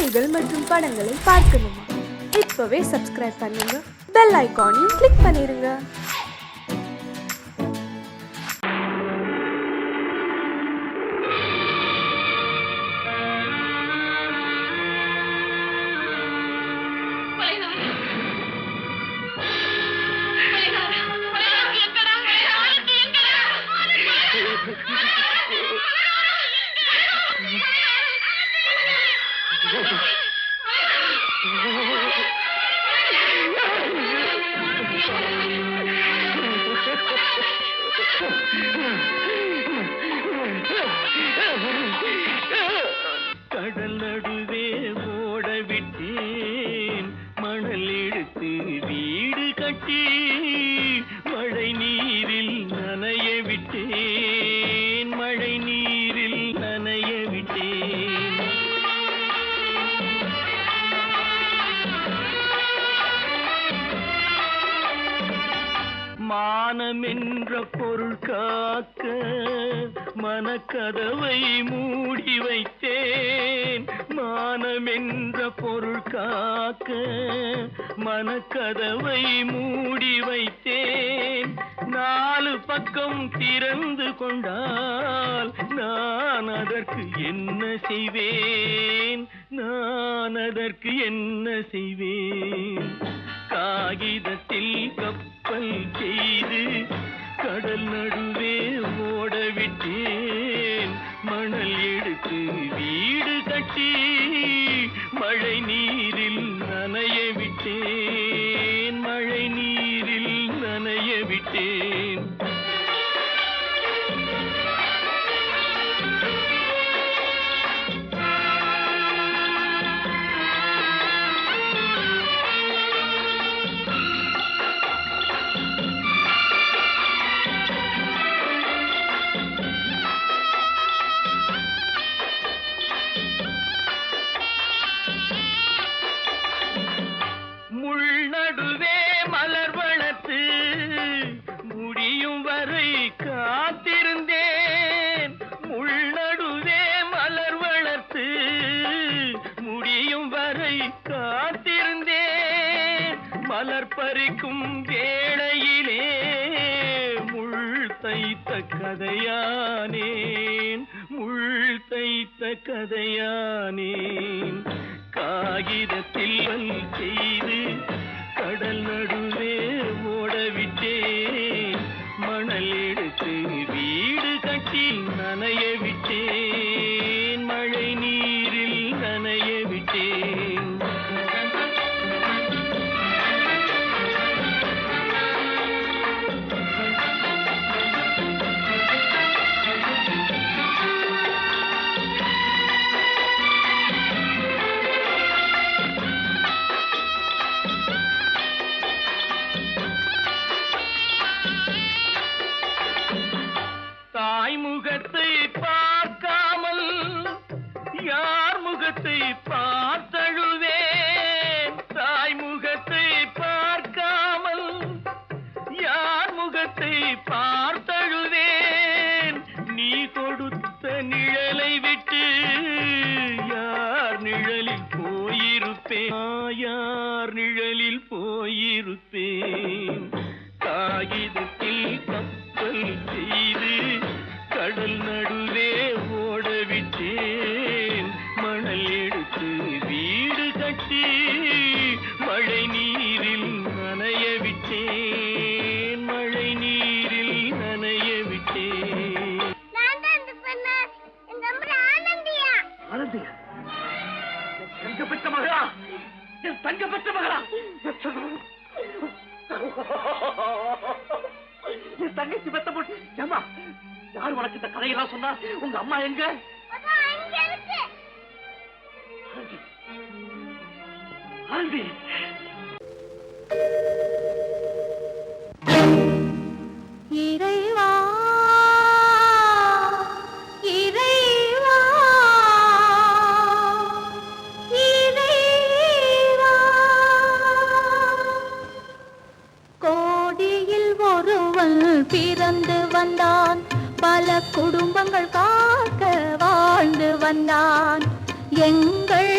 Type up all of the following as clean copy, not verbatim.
செய்திகள் மற்றும் படங்களை பார்க்கணுமா? இப்பவே சப்ஸ்கிரைப் பண்ணுங்க, பெல் ஐகானையும் கிளிக் பண்ணிருங்க. கடல் நடுவே ஓட விட்டேன், மணல் எடுத்து வீடு கட்டி மழை நீரில் நனைய விட்டேன், மழை நீரில் நனைய விட்டேன். மானம் என்ற பொருள் காக்க மனக்கதவை மூடி வைத்தேன், மானம் என்ற பொருள் காக்க மனக்கதவை மூடி வைத்தேன். 4 பக்கம் திறந்து கொண்டால் நான் அதற்கு என்ன செய்வேன், நான் அதற்கு என்ன செய்வேன்? காகிதத்தில் கப்பல் செய்து கடல் நடுவே ஓட விட்டேன், மணல் எடுத்து வீடு கட்டி மழை நீரில் நனைய விட்டேன், மழை நீரில் நனைய விட்டேன். நடுவே மலர் வளர்த்து முடியும் வரை காத்திருந்தேன், முள் நடுவே மலர் வளர்த்து முடியும் வரை காத்திருந்தேன். மலர் பறிக்கும் வேளையிலே முள் தைத்த கதையானேன், முள் தைத்த கதையானேன். காகிதத்தில் செய்து கடல் நடுவே ஓட விட்டேன், மணல் எடுத்து வீடு கட்டி நனைய விட்டேன், மழை நீரில் நனைய விட்டேன். முகத்தை பார்க்காமல் யார் முகத்தை பார்த்தழுவேன், தாய் முகத்தை பார்க்காமல் யார் முகத்தை பார்த்தழுவேன். நீ கொடுத்த நிழலை விட்டு யார் நிழலில் போயிருப்பேன், யார் நிழலில் போயிருப்பேன். காகிதத்தில் கப்பல் செய்து கடல் நடுவே ஓட விட்டேன், மணல் எடுத்து வீடு கட்டி மழை நீரில் நனைய விட்டேன், மழை நீரில் நனைய விட்டேன். ஆனந்தியா? தங்க பெற்ற மகளா? என் தங்க பெற்ற மகளா? என் தங்கச்சி பெத்த போட்டு ஏமா யார் உனக்கு இந்த கதையெல்லாம் சொன்னா? உங்க அம்மா எங்க? ஆனந்தி, இறைவா இறைவா இறைவா, கோடியில் ஒருவன் பிறந்து வந்தான், பல குடும்பங்கள் காக்க வாழ்ந்து வந்தான். எங்கள்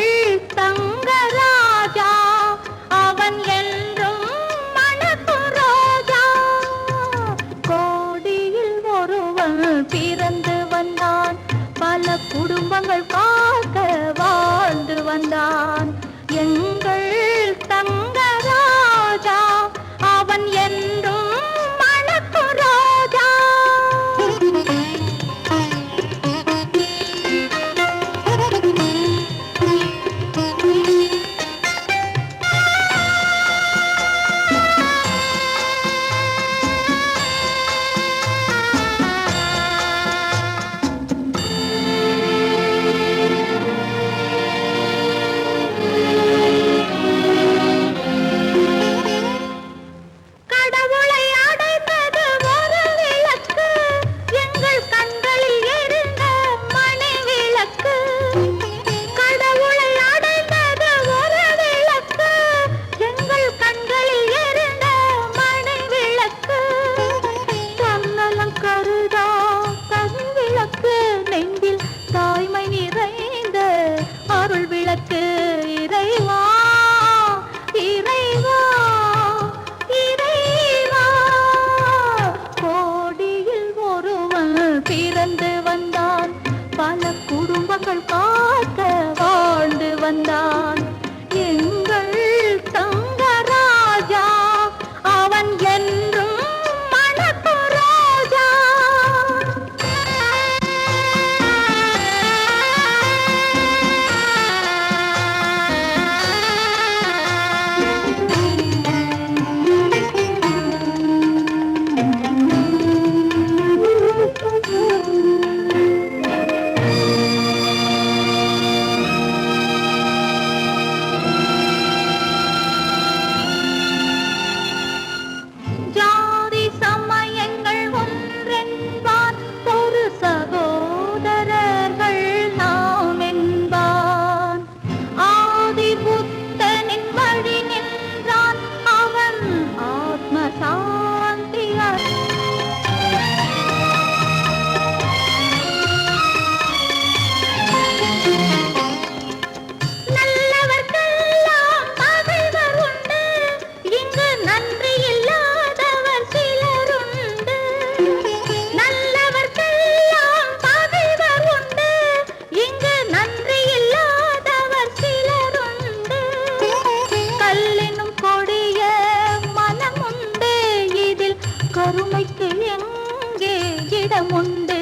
வந்தான் எங்கள் தங்கராஜா அவன் என்றும் மணக்கு ராஜா ஜாதி சமயங்கள் ஒன்றென்பான் ஒரு சகோதரர்கள் நாம் என்பான் ஆதி புத்தனின் வழி நின்றான் அவன் ஆத்ம சாந்தி நல்லவர்க்கெல்லாம் பகைவர் உண்டு இங்கு நன்றி இல்லாதவர் சிலருண்டு நல்லவர்க்கெல்லாம் பகைவர் உண்டு இங்கு நன்றி இல்லாதவர் சிலருண்டு கல்லினும் கொடிய மனமுண்டு இதில் கருணைக்கு எங்கே இடமுண்டு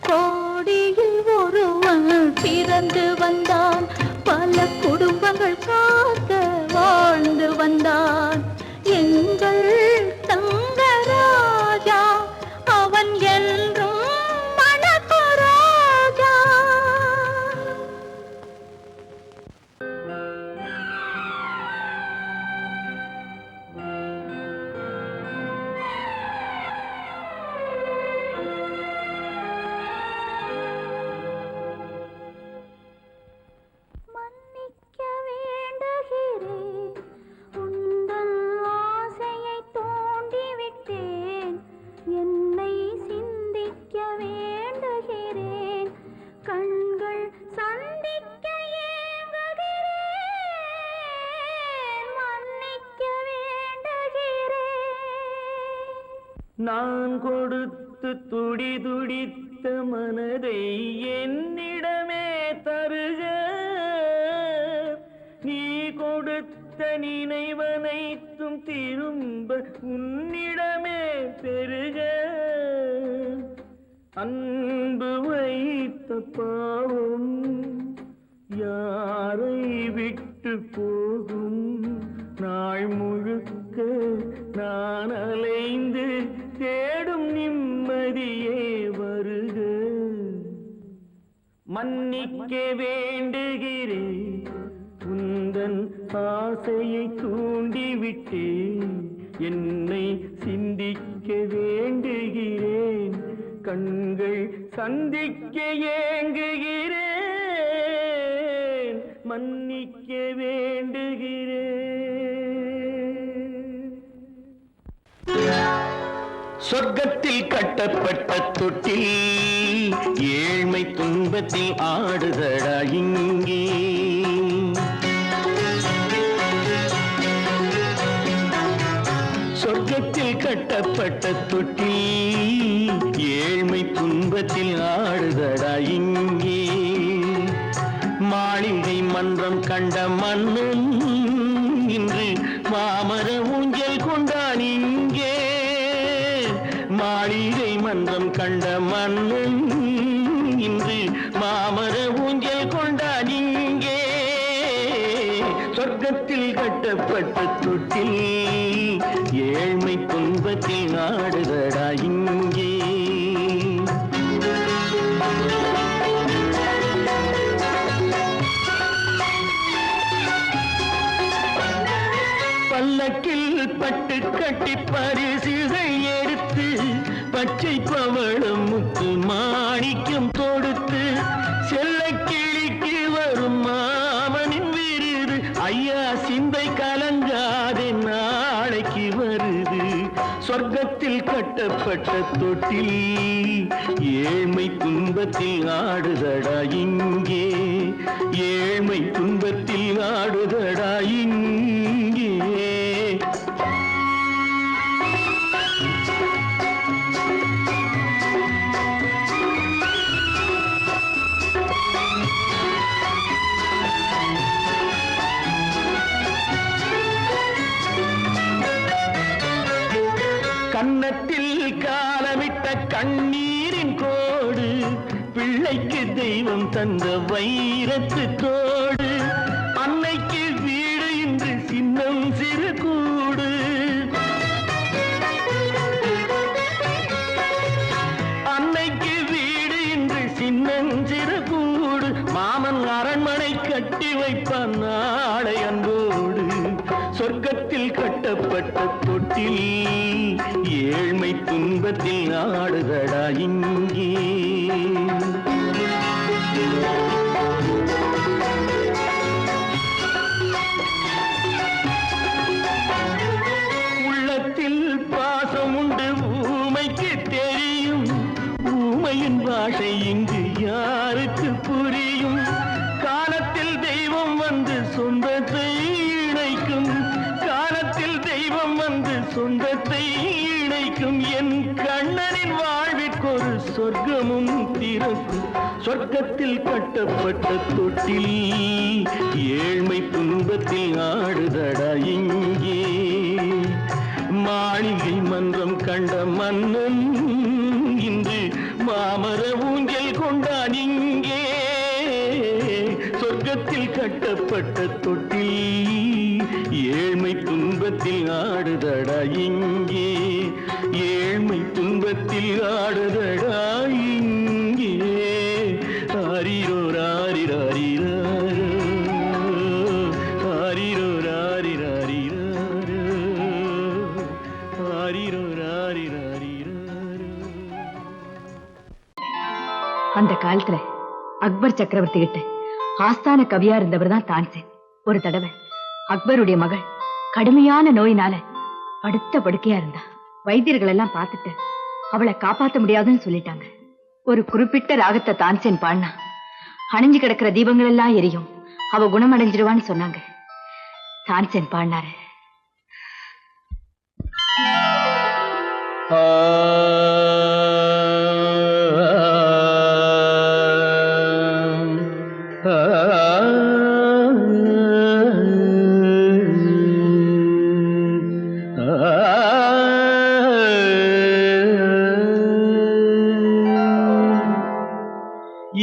கோடியில் ஒருவன் பிறந்து வந்தான் பல குடும்பங்கள் காக்க வாழ்ந்து வந்தான் எங்கள் தங்கராஜா அவன் என்றும் மணக்கு ராஜா மன்னிக்க வேண்டுகிறேன் உந்தன் ஆசையை தூண்டிவிட்டேன் என்னை சிந்திக்க வேண்டுகிறேன் கண்கள் சந்திக்க ஏங்குகிறேன் மன்னிக்க வேண்டுகிறேன் நான் கொடுத்து துடி துடித்த மனதை என்னிடமே தருக நீ கொடுத்த நினைவனைத்தும் திரும்ப உன்னிடமே பெருக அன்பு வைத்த பாவம் யாரை விட்டு போகும் நாள் முழுக்க நான் அலைந்து தேடும் நிம்மதியே வருக மன்னிக்க வேண்டுகிறேன் உந்தன் ஆசையை தூண்டிவிட்டேன் என்னை சிந்திக்க வேண்டுகிறேன் கண்கள் சந்திக்க ஏங்குகிறேன் மன்னிக்க வேண்டுகிறேன் சொர்க்கத்தில் கட்டப்பட்ட தொட்டில் ஏழ்மை துன்பத்தில் ஆடுதடா இங்கே சொர்க்கத்தில் கட்டப்பட்ட தொட்டில் ஏழ்மை துன்பத்தில் ஆடுதடா இங்கே மாளிகை மன்றம் கண்ட மன்னன் இன்று மாமர ஊஞ்சல் கொண்டான் இங்கே மாளிகை மன்றம் கண்ட மன்னன் இன்று மாமர ஊஞ்சல் கொண்டான் இங்கே சொர்க்கத்தில் கட்டப்பட்ட தொட்டில் ஏழ்மை துன்பத்தில் நாடுதடா இங்கே பல்லக்கில் பட்டு கட்டி பரிசுகள் எடுத்து பச்சை பவளம் முத்து மாணிக்கம் தொடுத்து செல்ல கிளிக்கு வரும் மாமனின் விருது ஐயா சிந்தை கலங்காதே நாளைக்கு வருது சொர்க்கத்தில் கட்டப்பட்ட தொட்டில் ஏழ்மை துன்பத்தில் ஆடுதடா இங்கே ஏழ்மை துன்பத்தில் ஆடுதடா இங்கே கன்னத்தில் காலமிட்ட கண்ணீரின் கோடு, பிள்ளைக்கு தெய்வம் தந்த வைரத்து தோடு, அன்னைக்கு வீடு இன்று சின்னம் சிறு கூடு. அன்னைக்கு வீடு இன்று சின்னஞ்சிறு கூடு, மாமன் அரண்மனை கட்டி வைப்பான் நாளை அன்போடு. சொர்க்கத்தில் கட்டப்பட்ட தொட்டில் ஏழ்மை துன்பத்தில் ஆடுதடா இங்கே. உள்ளத்தில் பாசம் உண்டு ஊமைக்கு தெரியும், ஊமையின் பாஷை இங்கு யாருக்கு புரியும்? காலத்தில் தெய்வம் வந்து சொந்தத்தை இணைக்கும், காலத்தில் தெய்வம் வந்து சொந்தத்தை இணைக்கும். என் கண்ணனின் வாழ்விற்கொரு சொர்க்கமும் திறக்கும். சொர்க்கத்தில் கட்டப்பட்ட தொட்டில் ஏழ்மை துன்பத்தில் ஆடுதடா இங்கே. மாளிகை மன்றம் கண்ட மன்னன் இன்று மாமர ஊஞ்சல் கொண்டான் இங்கே. சொர்க்கத்தில் கட்டப்பட்ட தொட்டில் ஏழ்மை துன்பத்தில் ஆடுதடா இங்கே. ஏழ்மை துன்பத்தில் ஆடுதடா இங்கே. ஆரிரோ ராரிராரிராரோ, ஆரிரோ ராரிராரிராரோ, ஆரிரோ ராரிராரிராரோ. அந்த காலத்துல அக்பர் சக்கரவர்த்தி கிட்ட ஆஸ்தான கவியா இருந்தவர் தான் தான்சேன். ஒரு தடவை அக்பருடைய மகள் கடுமையான நோயினால படுத்த படுக்கையா இருந்தா. வைத்தியர்கள் எல்லாம் பார்த்துட்டு அவளை காப்பாத்த முடியாதுன்னு சொல்லிட்டாங்க. ஒரு குறிப்பிட்ட ராகத்தை தான்சேன் பாடினா அணிஞ்சு கிடக்கிற தீபங்கள் எல்லாம் எரியும், அவ குணமடைஞ்சிடுவான்னு சொன்னாங்க. தான்சேன் பாடினாரு.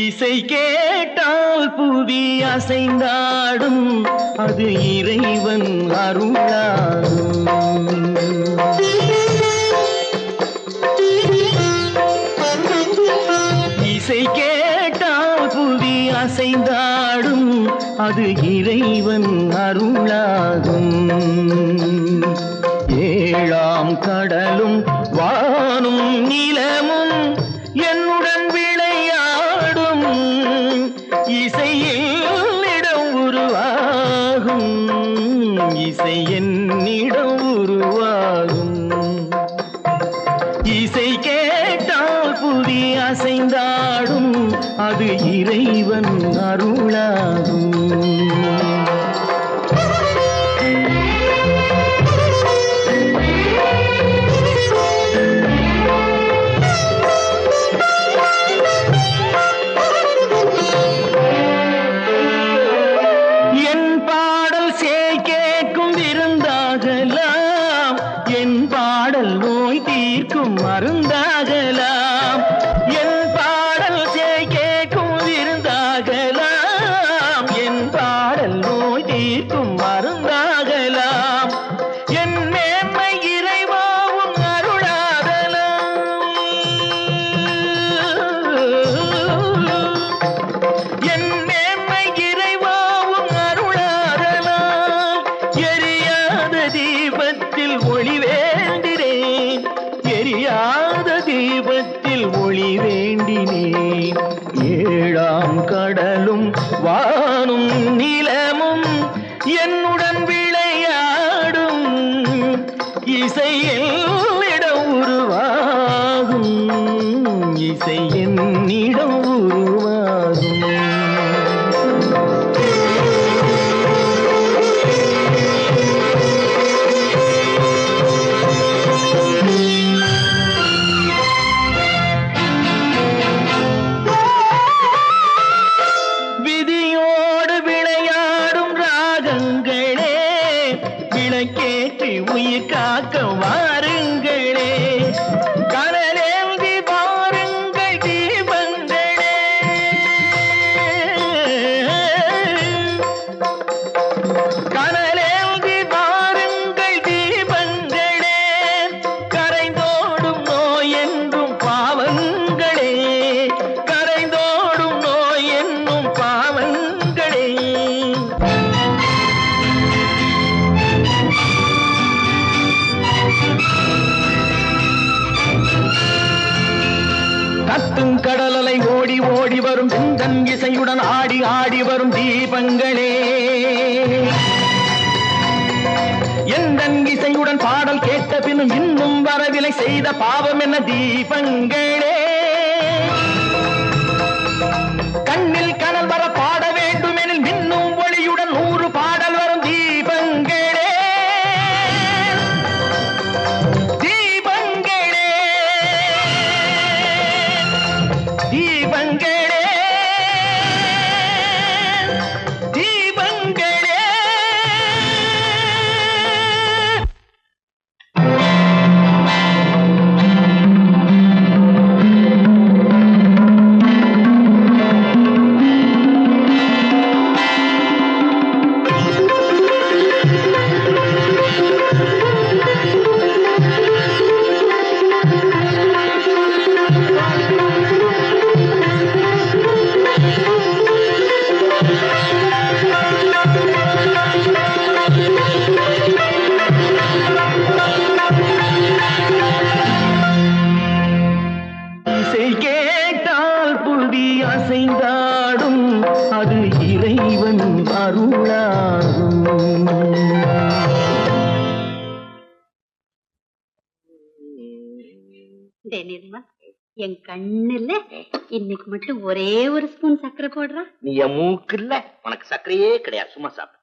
இசை கேட்டால் புவி அசைந்தாடும், அது இறைவன் அருளாகும். இசை கேட்டால் புவி அசைந்தாடும், அது இறைவன் அருளாகும். ஏழாம் கடலும் வானும் நிலமும் என்னுடன் விளையாடும், இசையில் இடம் உருவாகும், இசை என்னிடம் உருவாகும். இசை கேட்டால் புவி அசைந்தாடும், அது இறைவன் அருளாகும். மருந்தாகலாம் என் பாடல் கேட்கும் விருந்தாகலாம், என் பாடல் நோய் தீர்க்கும் மருந்தாகலாம், என் மேன்மை இறைவாவும் அருளாகலாம். என் மேன்மை இறைவாவும் அருளாகலாம். எரியாத தீபத்தில் ஒளி வேண்டினேன், எரியாத தீபத்தில் ஒளி வேண்டினேன். ஏழாம் கடலும் வானும் நிலமும் என்னுடன் விளையாடும், இசையில் இடம் உருவாகும், இசை என்னிடம் உருவாகும். விளக்கேற்றி உயிர் காக்க வாருங்களே, கத்தும் கடலலை ஓடி ஓடி வரும் சிந்தன் இசையுடன் ஆடி ஆடி வரும் தீபங்களே, எந்தன் இசையுடன் பாடல் கேட்ட பின்னும் இன்னும் வரவில்லை செய்த பாவம் என்ன தீபங்களே. கண்ணில் கனல் வர பாட வேண்டும் எனில் மின்னும் ஒளியுடன் 100 பாடல் வரும் தீபங்களே. தீபங்களே தீபங்களே தீபங்களே. இசை கேட்டால் புவி அசைந்தாடும், அது இறைவன் அருளாகும். நிர்மா, என் கண்ணுல இன்னைக்கு மட்டும் ஒரே ஒரு ஸ்பூன் சர்க்கரை போடுறா. நீ என் மூக்கு இல்ல, உனக்கு சர்க்கரையே கிடையாது, சும்மா சாப்பிடு.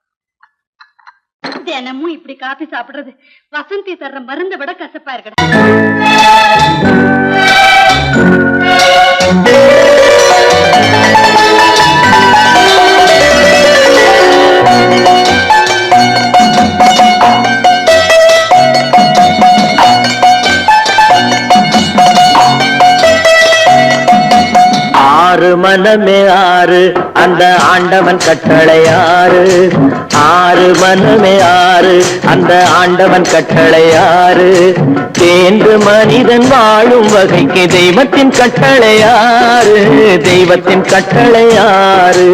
தினமும் இப்படி காபி சாப்பிடுறது வசந்தி தர்ற மருந்தை விட கசப்பா இருக்கடா. ஆறு மனமே ஆறு, அந்த ஆண்டவன் கட்டளை ஆறு. ஆறு மனமே ஆறு, அந்த ஆண்டவன் கட்டளை ஆறு. தேர்ந்து மனிதன் வாழும் வகைக்கு தெய்வத்தின் கட்டளை ஆறு. தெய்வத்தின் கட்டளை ஆறு.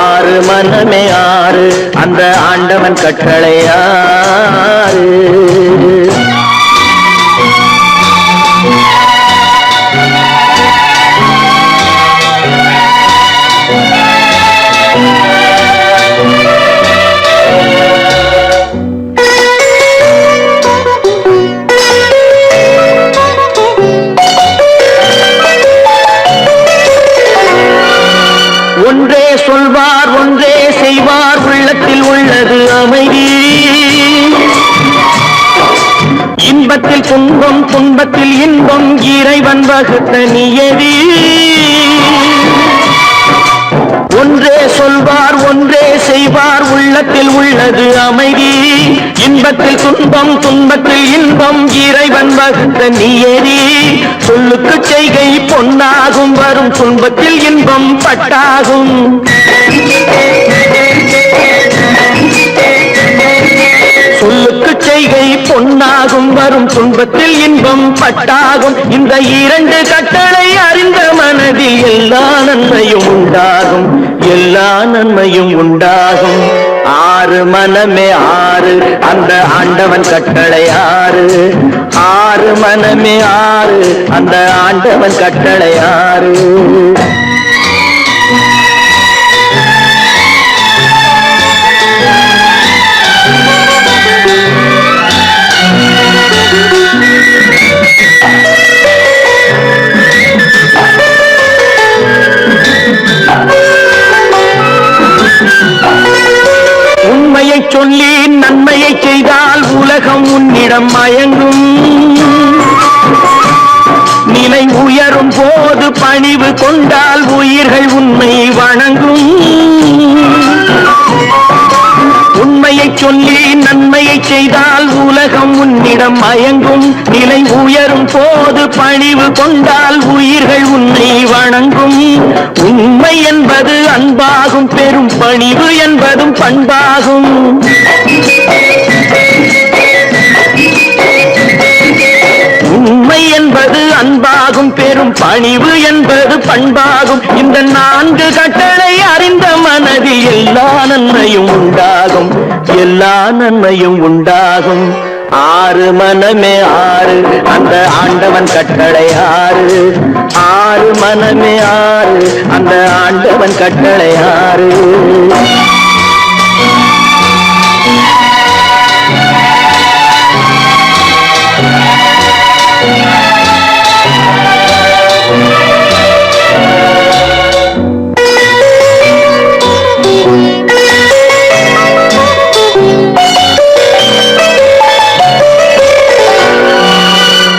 ஆறு மனமே ஆறு, அந்த ஆண்டவன் கட்டளை ஆறு. ஒன்றே சொல்வார் ஒன்றே செய்வார், உள்ளத்தில் உள்ளது அமைதி. இன்பத்தில் துன்பம் துன்பத்தில் இன்பம், இறைவன் வகுத்த நியதி. ஒன்றே சொல்வார் ஒன்றே செய்வார், உள்ளத்தில் உள்ளது அமைதி. இன்பத்தில் துன்பம் துன்பத்தில் இன்பம், இறைவன் வகுத்த நியதி. சொல்லுக்கு செய்கை பொன்னாகும், வரும் துன்பத்தில் இன்பம் பட்டாகும். சொல்லுக்கு செய்கை பொன்னாகும், வரும் துன்பத்தில் இன்பம் பட்டாகும். இந்த இரண்டு கட்டளை அறிந்த மனதில் எல்லா நன்மையும் உண்டாகும், எல்லா நன்மையும் உண்டாகும். ஆறு மனமே ஆறு, அந்த ஆண்டவன் கட்டளை ஆறு. ஆறு மனமே ஆறு, அந்த ஆண்டவன் கட்டளை ஆறு. உண்மையை சொல்லி நன்மையை செய்தால் உலகம் உன்னிடம் மயங்கும். நிலை உயரும் போது பணிவு கொண்டால் உயிர்கள் உன்னை வணங்கும். உண்மையை சொல்லி நன்மையை செய்தால் உலகம் உன்னிடம் மயங்கும். நிலை உயரும் போது பணிவு கொண்டால் உயிர்கள் உன்னை வணங்கும். உண்மை என்பது அன்பாகும், பெரும் பணிவு என்பதும் பண்பாகும். உண்மை என்பது அன்பாகும், பெரும் பணிவு என்பது பண்பாகும். இந்த 4 கட்டளை அறிந்த மனதில் எல்லா நன்மையும் உண்டாகும், எல்லா நன்மையும் உண்டாகும். ஆறு மனமே ஆறு, அந்த ஆண்டவன் கட்டளை ஆறு. ஆறு மனமே ஆறு, அந்த ஆண்டவன் கட்டளை ஆறு.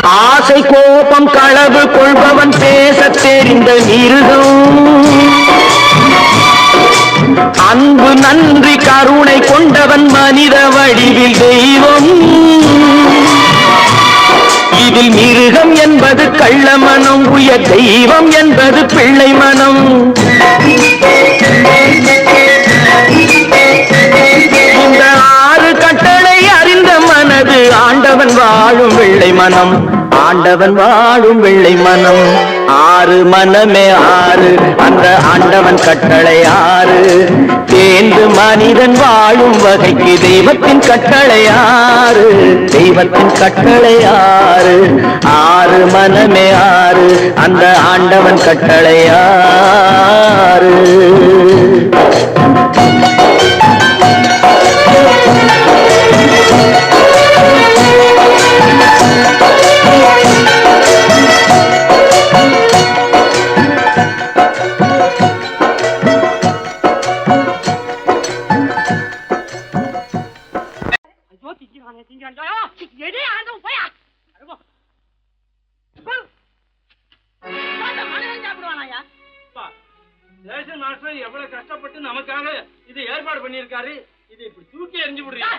ஆசை கோபம் களவு கொள்பவன் பேசத் தெரிந்த மிருகம். அன்பு நன்றி கருணை கொண்டவன் மனித வடிவில் தெய்வம். இதில் மிருகம் என்பது கள்ள மனம், உயர் தெய்வம் என்பது பிள்ளை மனம். இந்த ஆறு கட்டளை அறிந்த மனது ஆண்டவன் வாழும் வெள்ளை மனம். ஆண்டவன் வாழும் வெள்ளை மனம். ஆறு மனமே ஆறு, அந்த ஆண்டவன் கட்டளை ஆறு. தேர்ந்து மனிதன் வாழும் வகைக்கு தெய்வத்தின் கட்டளை ஆறு. தெய்வத்தின் கட்டளை ஆறு. ஆறு மனமே ஆறு, அந்த ஆண்டவன் கட்டளை ஆறு. எவ்வளவு கஷ்டப்பட்டு நமக்காக இது ஏற்பாடு பண்ணிருக்காரு. இது இப்படி தூக்கி எறிஞ்சு விடுறீங்க.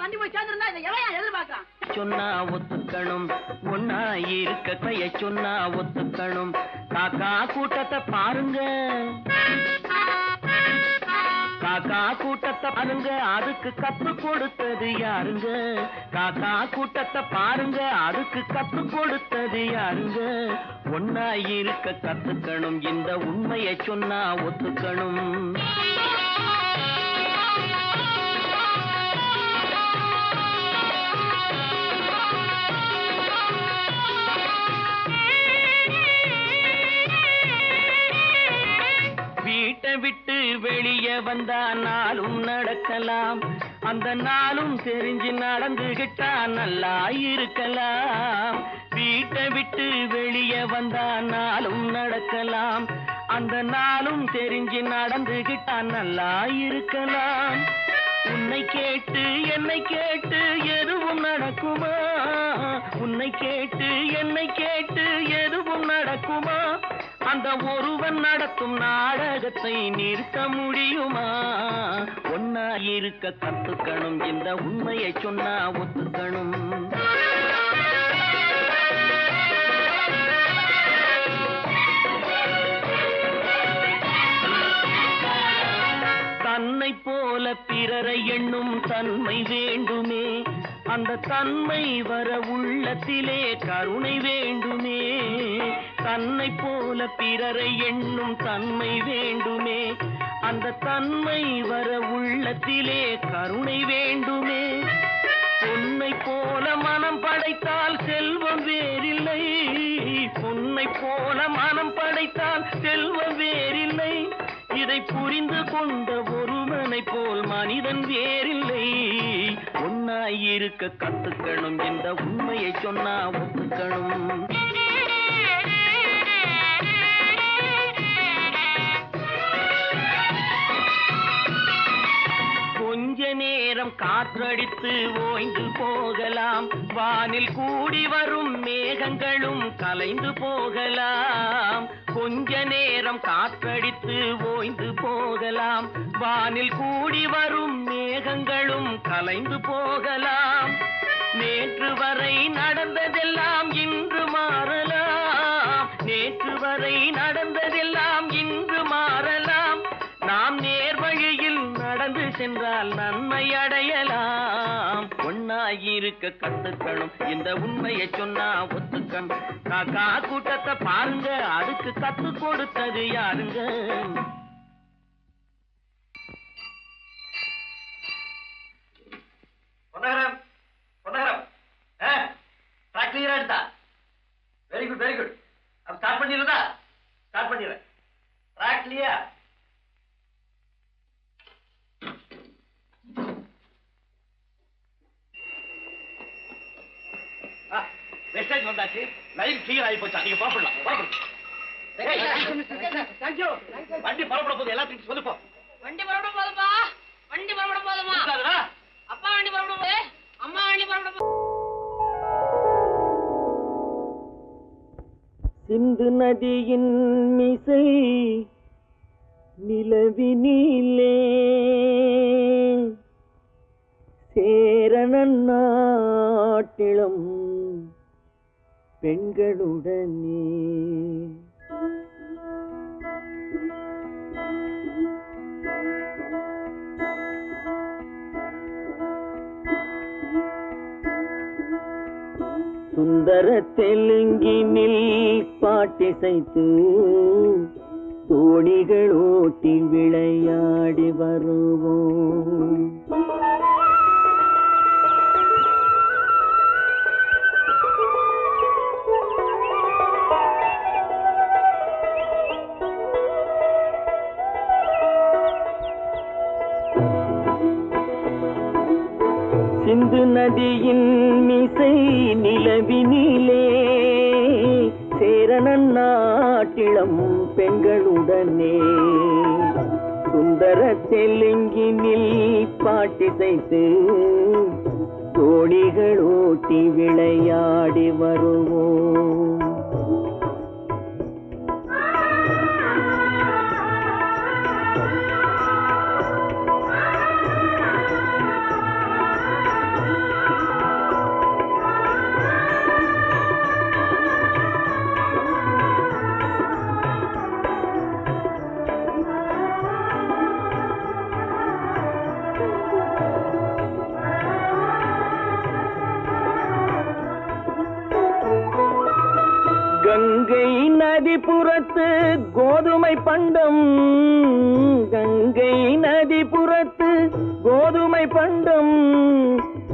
வண்டி போய் சேர்ந்திருந்தா இதை எவையா எதிர்பார்க்கலாம். சொன்னா ஒத்துக்கணும், ஒன்னா இருக்க கைய சொன்னா ஒத்துக்கணும். காக்கா கூட்டத்தை பாருங்க, காக்கா கூட்டத்தை பாருங்க, அதுக்கு கத்து கொடுத்தது யாருங்க? காக்கா கூட்டத்தை பாருங்க, அதுக்கு கத்து கொடுத்தது யாருங்க? ஒன்னா இருக்க கத்துக்கணும், இந்த உண்மையை சொன்னா ஒத்துக்கணும். வீட்டை விட்டு வெளியே வந்தா நாளும் நடக்கலாம், அந்த நாளும் தெரிஞ்சு நடந்துகிட்டா நல்லா இருக்கலாம். வீட்டை விட்டு வெளியே வந்தா நாளும் நடக்கலாம், அந்த நாளும் தெரிஞ்சு நடந்துகிட்டா நல்லா இருக்கலாம். உன்னை கேட்டு என்னை கேட்டு எதுவும் நடக்குமா? உன்னை கேட்டு என்னை கேட்டு எதுவும் நடக்குமா? அந்த ஒருவன் நடத்தும் நாடகத்தை நிறுத்த முடியுமா? ஒன்னா இருக்க கத்துக்கணும், இந்த உண்மையை சொன்னா ஒத்துக்கணும். தன்னை போல பிறரை எண்ணும் தன்மை வேண்டுமே, அந்த தன்மை வர உள்ளத்திலே கருணை வேண்டுமே. தன்னை போல பிறரை எண்ணும் தன்மை வேண்டுமே, அந்த தன்மை வர உள்ளத்திலே கருணை வேண்டுமே. பொன்னை போல மனம் படைத்தால் செல்வம் வேறில்லை, பொன்னை போல மனம் படைத்தால் செல்வம் வேறில்லை. இதை புரிந்து கொண்ட ஒருவனை போல் மனிதன் வேறில்லை. ஒன்னாய் இருக்க கத்துக்கணும், இந்த உண்மையை சொன்னா ஒத்துக்கணும். கொஞ்ச நேரம் காற்றடித்து ஓய்ந்து போகலாம், வானில் கூடி வரும் மேகங்களும் கலைந்து போகலாம். கொஞ்ச நேரம் காற்றடித்து ஓய்ந்து போகலாம், வானில் கூடி வரும் மேகங்களும் கலைந்து போகலாம். நேற்று வரை நடந்ததெல்லாம் இன்று மாறலாம், நேற்று வரை நடந்ததெல்லாம் இன்று மாறலாம். நாம் நேர்வழியில் நடந்து சென்றால் நன்மை அடையலாம். ஒன்னாயிருக்க கத்துக்கணும், இந்த உண்மையை சொன்னா ஒத்துக்கணும். காக்கா கூட்டத்தை பாருங்க, அதுக்கு கத்து கொடுத்தது யாருங்க? பொன்னகரம் பொன்னகரம் ட்ராக் கிளியரா எடுத்தா வெரி குட் வெரி குட் அப்ப ஸ்டார்ட் பண்ணிடுறதா ஸ்டார்ட் பண்ணிடுறேன் ட்ராக் கிளியர் மெசேஜ் வந்தாச்சு லைன் கிளியர் ஆகி போச்சா நீங்க புறப்படலாம் வண்டி புறப்பட போகுது எல்லாத்தையும் சொல்லுப்போ வண்டி புறப்பட போதுமா வண்டி புறப்பட போதுமா அப்பா வண்டி புறப்பட போகுது அம்மா வண்டி புறப்பட போகுது சிந்து நதியின் மிசை நிலவினிலே சேரணன் நாட்டிளம் பெண்களுடனே சுந்தர தெலுங்கினில் பாட்டிசைத்து தோணிகள் ஓட்டி விளையாடி வருவோம். சிந்து நதியின் மிசை நிலவினிலே சேரணன் நாட்டிளம் பெண்களுடனே சுந்தர தெலுங்கினில் பாட்டிசைத்து தோணிகள் ஓட்டி விளையாடி வருவோம். கங்கை நதிபுறத்து கோதுமை பண்டம், கங்கை நதிபுறத்து கோதுமை பண்டம்,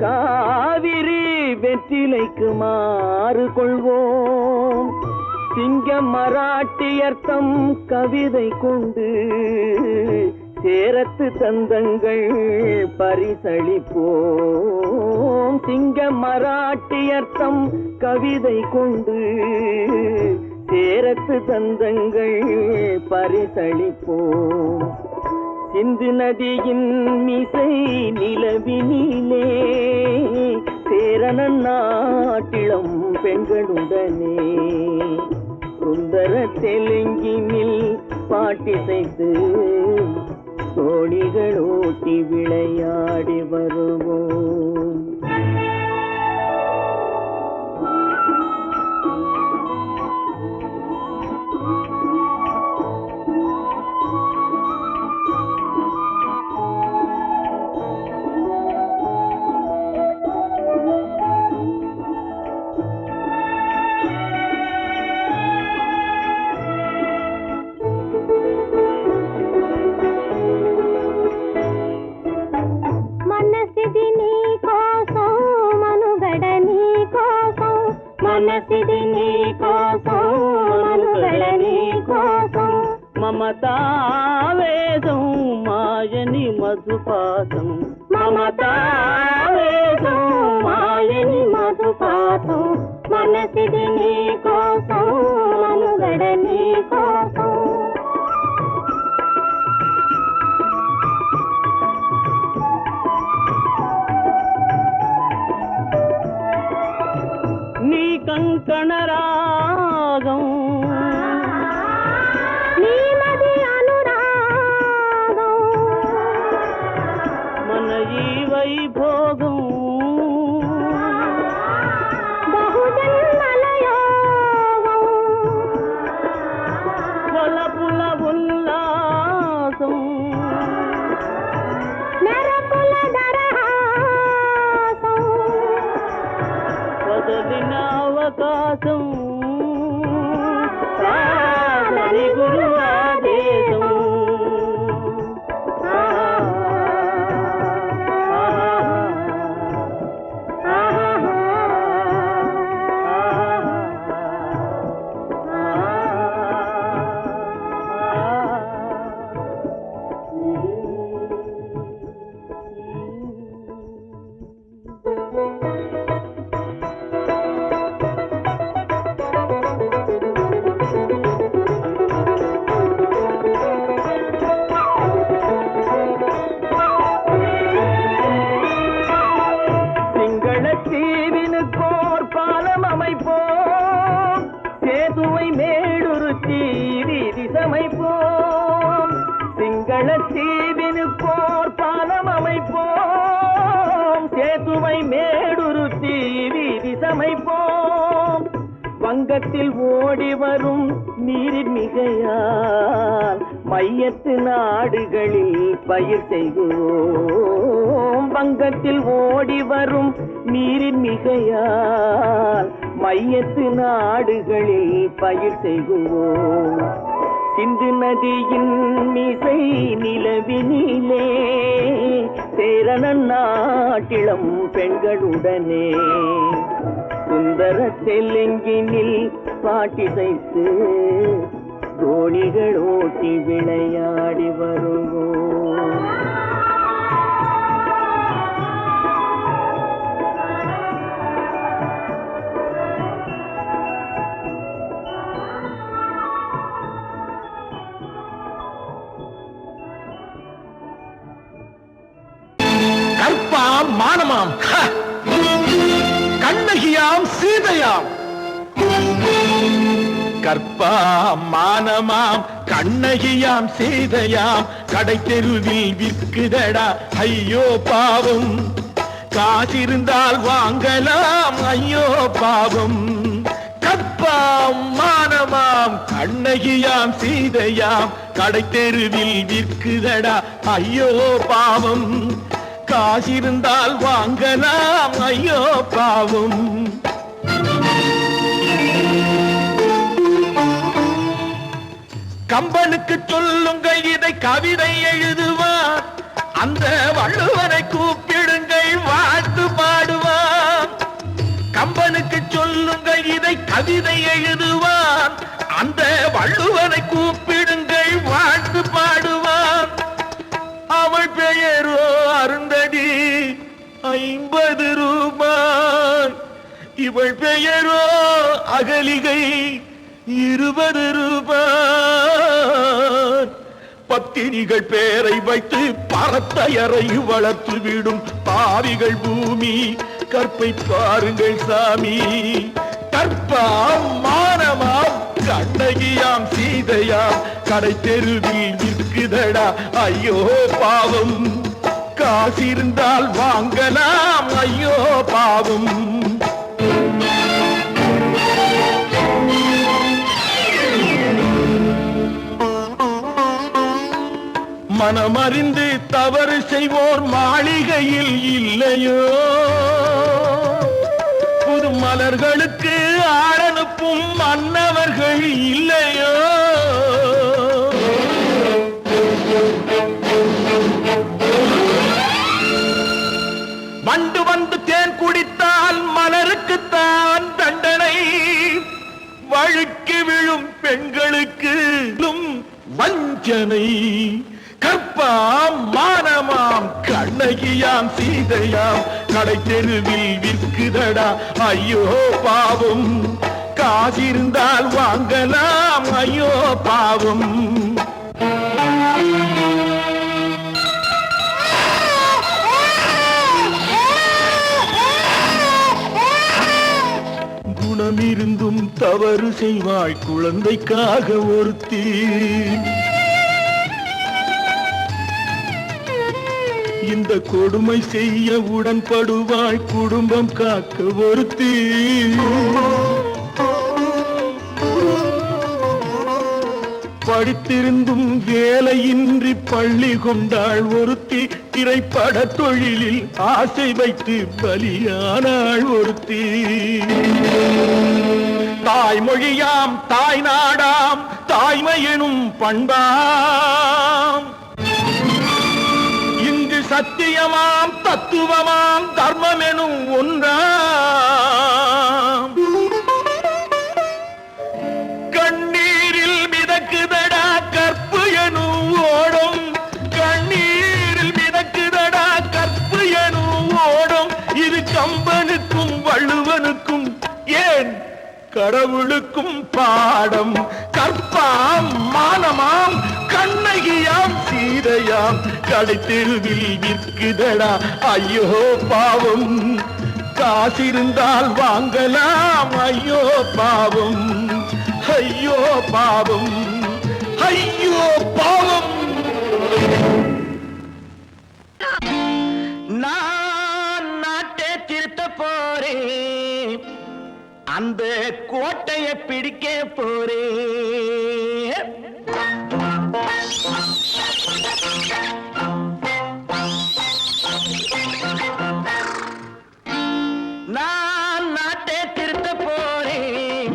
காவிரி வெற்றிலைக்கு மாறு கொள்வோம். சிங்க மராட்டியர்த்தம் கவிதை கொண்டு சேரத்து தந்தங்கள் பரிசளிப்போம். சிங்க மராட்டியர்த்தம் கவிதை கொண்டு சேரத்து தந்தங்கள் பரிசளிப்போம். சிந்து நதியின் மிசை நிலவினிலே சேரணன் நாட்டிளம் பெண்களுடனே சுந்தர தெலுங்கினில் பாட்டிசைத்து தோணிகள் ஓட்டி விளையாடி வருவோம். మనసిది నీ కోసం మనుగడ నీ కోసం మమతావేదం మాయని మధుపాసం మమతావేదం మాయని మధుపాసం మనసిది నీ కోసం మనుగడ నీ కోసం కంకణరాగం నీమది అనురాగం మన ఈ వైభోగం బహుజన్మల యోగం వలపుల ఉల్లాసం మెరపుల దరహాసం వదలిన అవకాశం సాధని గురు ఆదేశం முல்லைத்தீவினுக்கோர் பாலம் அமைப்போம், சேதுவை மேடுருத்தி வீதி சமைப்போம். வங்கத்தில் ஓடி வரும் நீரின் மிகையால் மையத்து நாடுகளில் பயிர் செய்வோம். வங்கத்தில் ஓடி வரும் நீரின் மிகையால் மையத்து நாடுகளில் பயிர் செய்வோம். சிந்து நதியின் மிசை நிலவினிலே சேரணன் நாட்டிளம் பெண்களுடனே சுந்தர தெலுங்கினில் பாட்டிசைத்து தோணிகள் ஓட்டி விளையாடி வருவோம். கற்பாம் மானமாம் கண்ணகியாம் சீதையாம். கற்பாம் மானமாம் கண்ணகியாம் சீதையாம் கடை தெருவில் விற்குதடா ஐயோ பாவம். காசிருந்தால் வாங்கலாம் ஐயோ பாவம். கற்பாம் மானமாம் கண்ணகியாம் சீதையாம் கடை தெருவில் விற்குதடா ஐயோ பாவம். காசிருந்தால் வாங்கலாம் ஐயோ பாவம். கம்பனுக்கு சொல்லுங்கள் இதை கவிதை எழுதுவார், அந்த வள்ளுவனை கூப்பிடுங்கள் வாழ்த்து பாடுவார். கம்பனுக்கு சொல்லுங்கள் இதை கவிதை எழுதுவார், அந்த வள்ளுவனை கூப்பிடுங்கள் வாழ்த்து பாடுவார். அவள் பெயரோ அருந்ததி 50 ரூபாய், இவள் பெயரோ அகலிகை 20 ரூபாய். பத்தினிகள் பேரை வைத்து பரத்தையறை வளர்த்து விடும் பாவிகள் பூமி. கற்பை பாருங்கள் சாமி. கற்பாம் மானமாம் கண்ணகியாம் சீதையாம் கடை தெருவில் விற்குதடா ஐயோ பாவம். காசிருந்தால் வாங்கலாம் ஐயோ பாவம். மனமறிந்து தவறு செய்வோர் மாளிகையில் இல்லையோ, புது மலர்களுக்கு ஆளனுப்பும் மன்னவர்கள் இல்லையோ. வண்டு வந்து தேன் குடித்தால் மலருக்குத்தான் தண்டனை, வழுக்கி விழும் பெண்களுக்கு வஞ்சனை. கற்பாம் மானமாம் கண்ணகியாம் சீதையாம் கடை தெருவில் விற்குதடா ஐயோ பாவம். காசிருந்தால் வாங்கலாம் ஐயோ பாவம். குணமிருந்தும் தவறு செய்வாய் குழந்தைக்காக ஒருத்தி. இந்த கொடுமை செய்ய உடன்படுவாய் குடும்பம் காக்க ஒருத்தி. படித்திருந்தும் வேலையின்றி பள்ளி கொண்டாள் ஒருத்தி. திரைப்பட தொழிலில் ஆசை வைத்து பலியானாள் ஒருத்தி. தாய்மொழியாம் தாய் நாடாம் தாய்மையெனும் பண்பாம். இங்கு சத்தியமாம் தத்துவமாம் தர்மமெனும் ஒன்றாம். கண்ணீரில் மிதக்குதடா கற்பு எனும் ஓடும். கண்ணீரில் மிதக்குதடா கற்பு எனும் ஓடும். இது கம்பனுக்கும் வள்ளுவனுக்கும் ஏன் கடவுளுக்கும் பாடம். கற்பாம் மானமாம் கண்ணகியாம் சீதையாம் கடை தெருவில் விற்குதடா ஐயோ பாவம். காசிருந்தால் வாங்கலாம் ஐயோ பாவம். ஐயோ பாவம். ஐயோ பாவம். நான் நாட்டை திருத்த போறேன், அந்த கோட்டையை பிடிக்க போறேன். நான் நாட்டை திருத்த போறேன்,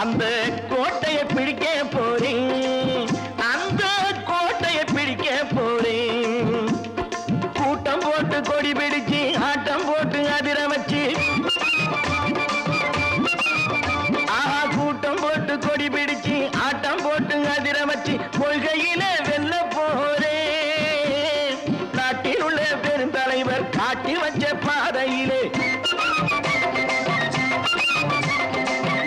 அந்த கோட்டையை பிடிக்க போறேன், அந்த கோட்டையை பிடிக்க போறேன். கூட்டம் போட்டு கொடி பிடிச்சு ஆட்டம் போட்டு அதிர வச்சு, கூட்டம் போட்டு கொடி பிடிச்சு ஆட்டம் போட்டு அதிர வச்சு கொள்கையில வெல்ல போறேன். நாட்டில் உள்ள பெருந்தலைவர் காட்டி வச்ச பாதையிலே,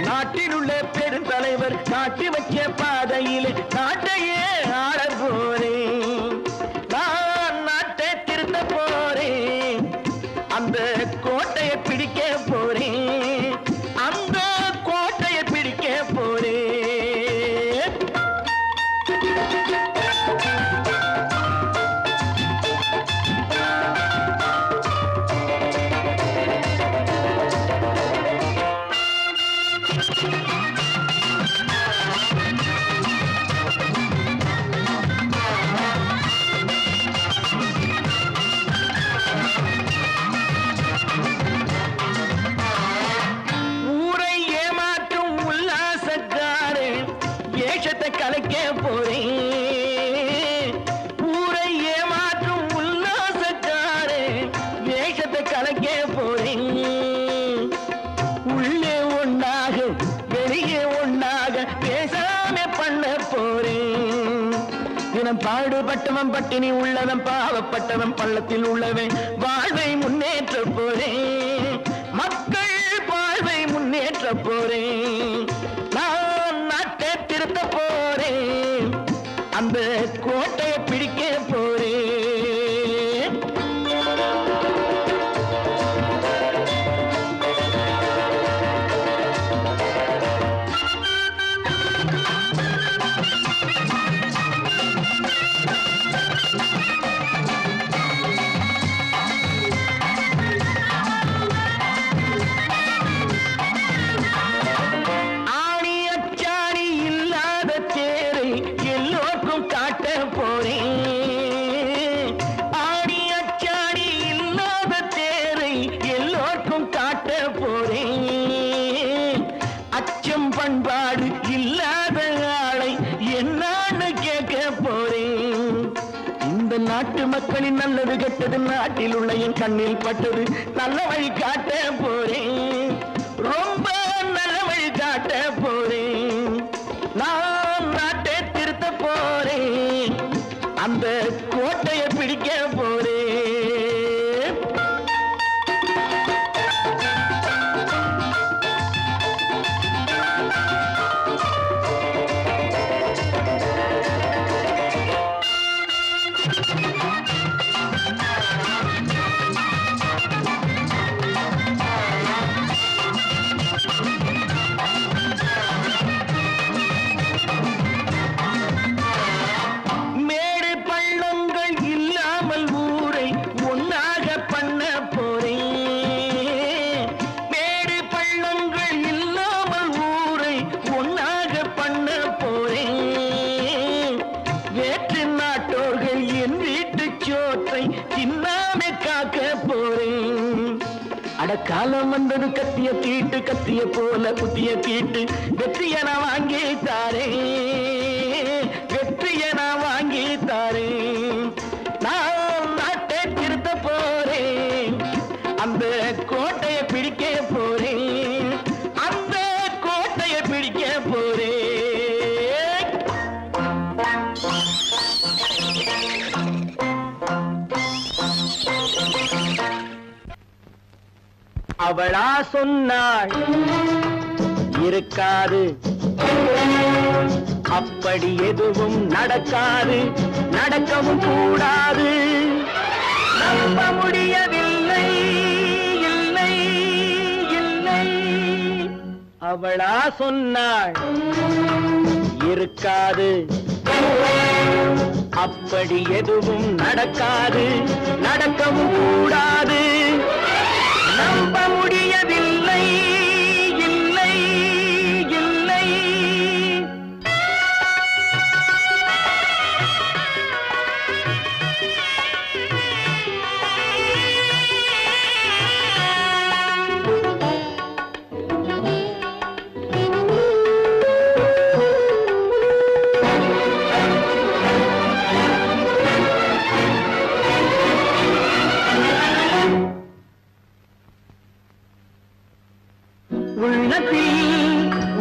நாட்டில் உள்ள பெருந்தலைவர் காட்டி வச்ச பாதையிலே நாட்டையே ஆள போறேன். நான் நாட்டை திருத்த போறேன், அந்த கோட்டையை பிடிக்க போறேன், அந்த கோட்டையை பிடிக்க போறேன். ஊரை ஏமாற்றும் உல்லாசக்காரன் வேஷத்தை கலைக்க போறேன். ஊரை ஏமாற்றும் உல்லாசக்காரன் வேஷத்தை கலைக்க போறேன். உள்ளே ஒண்ணாக வெளியே ஒண்ணாக பேசாம பண்ண போறேன். தினம் பாடுபட்டவன் பட்டினி உள்ளவன் பாவப்பட்டவன் பள்ளத்தில் உள்ளவன் வாழ்வை முன்னேற்ற போறேன். மக்கள் வாழ்வை முன்னேற்ற போறேன். நான் நாட்டை திருத்த போறேன், அந்த கோட்டையை பிடிக்க போறேன். ஆணி அச்சாணி இல்லாத தேரை எல்லோருக்கும் காட்ட போறேன். ஆணி அச்சாணி இல்லாத தேரை எல்லோருக்கும் காட்ட போறேன். அச்சம் பண்பாடு இல்லாத ஆளை என்னான்னு கேட்க போறேன். இந்த நாட்டு மக்களின் நல்லது கெட்டது நாட்டில் உள்ள என் கண்ணில் பட்டது நல்ல வழி காட்ட போறேன். ரொம்ப நல்ல வழி காட்ட போறேன். நான் நாட்டை திருத்த போறேன், அந்த கோட்டையை பிடிக்க போறேன். மேடு பள்ளங்கள் இல்லாமல் ஊரை ஒன்னாக பண்ண போறேன். மேடு பள்ளங்கள் இல்லாமல் ஊரை ஒன்னாக பண்ண போறேன். வேற்று நாட்டோர்கள் என் வீட்டு சோற்றை தின்னாம காக்க போறேன். அடக்காலம் வந்தது கத்திய தீட்டு, கத்திய போல குத்திய தீட்டு வெற்றிய நான் வாங்கி தாரேன், வெற்றிய நான் வாங்கி தாரேன். நான் நாட்டை திருத்த போறேன், அந்த கோட்டையை பிடிக்க போறேன், அந்த கோட்டையை பிடிக்க போறேன். அவளா சொன்னாள் இருக்காது, அப்படி எதுவும் நடக்காது, நடக்கவும் கூடாது. நம்ப முடியவில்லை, இல்லை இல்லை. அவளா சொன்னாள் இருக்காது, அப்படி எதுவும் நடக்காது, நடக்கவும் கூடாது. நம்ப முடியவில்லை, இல்லை இல்லை.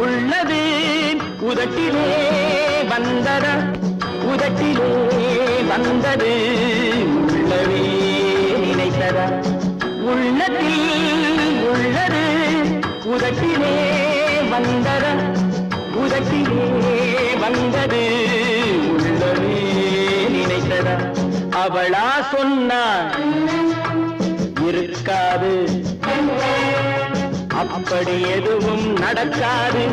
உள்ளது உதட்டிலே வந்தத, உதட்டிலே வந்தது உள்ளவே நினைத்தத. உள்ளத்தில் உள்ளது உதட்டிலே வந்தத, உதட்டிலே வந்தது உள்ளவே நினைத்தத. அவளா சொன்னாள் இருக்காது, அப்படி எதுவும் நடக்காது,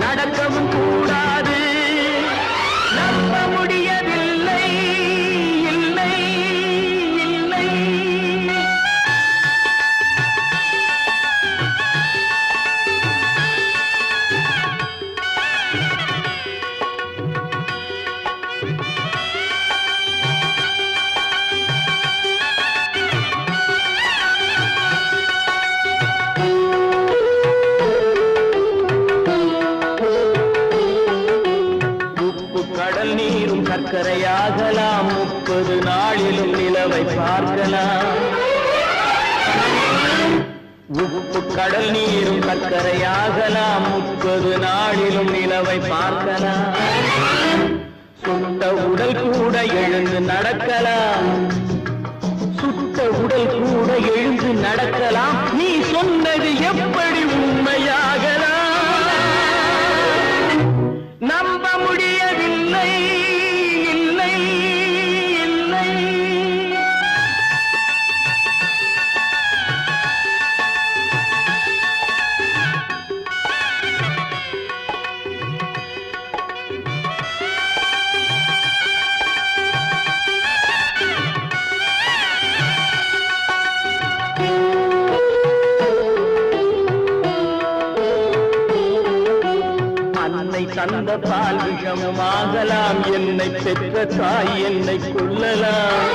நடக்கவும் கூடாது. நம்ப முடியவில்லை, இல்லை இல்லை. சர்க்கரையாகலாம், 30 நாளிலும் நிலவை பார்க்கலாம். உப்பு கடல் நீரும் சர்க்கரையாகலாம், 30 நாளிலும் நிலவை பார்க்கலாம். சுட்ட உடல் கூட எழுந்து நடக்கலாம், சுட்ட உடல் கூட எழுந்து நடக்கலாம். நீ சொன்னது எப்படி உண்மையாகலாம்? நம்ப முடியவில்லை, இல்லை இல்லை. தந்த பால் விஷமும் ஆகலாம், என்னை பெற்ற தாய் என்னை கொள்ளலாம்.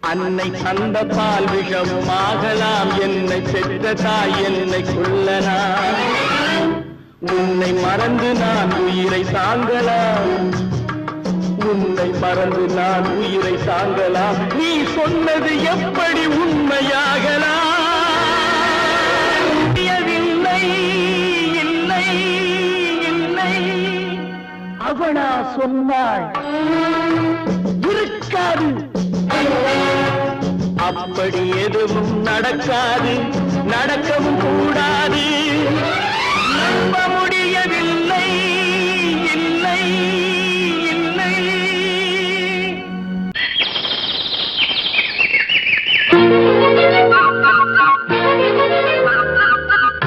அன்னை தந்த பால் விஷமும் ஆகலாம், என்னை பெற்ற தாய் என்னை கொள்ளலாம். உன்னை மறந்து நான் உயிரை தாங்கலாம், உன்னை மறந்து நான் உயிரை தாங்கலாம். நீ சொன்னது எப்படி உண்மையாகலாம்? அவனா சொன்னாள் இருக்காது, அப்படி எதுவும் நடக்காது, நடக்கவும் கூடாது. நம்ப முடியவில்லை, இல்லை இல்லை.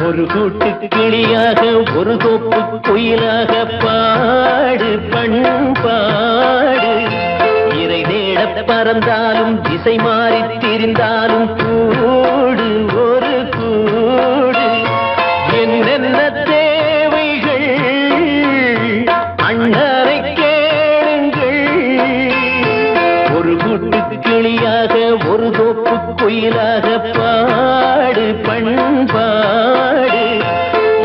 ஒரு கூட்டு கிளியாக ஒரு தோப்பு குயிலாக பாடு பண்பாடு. இறை தேட பறந்தாலும் திசை மாறி திரிந்தாலும் கூடு ஒரு கூடு. என்னென்ன தேவைகள் அண்ணரை கேளுங்கள். ஒரு கூட்டு கிளியாக ஒரு தோப்பு குயிலாக பாடு பண்பாடு.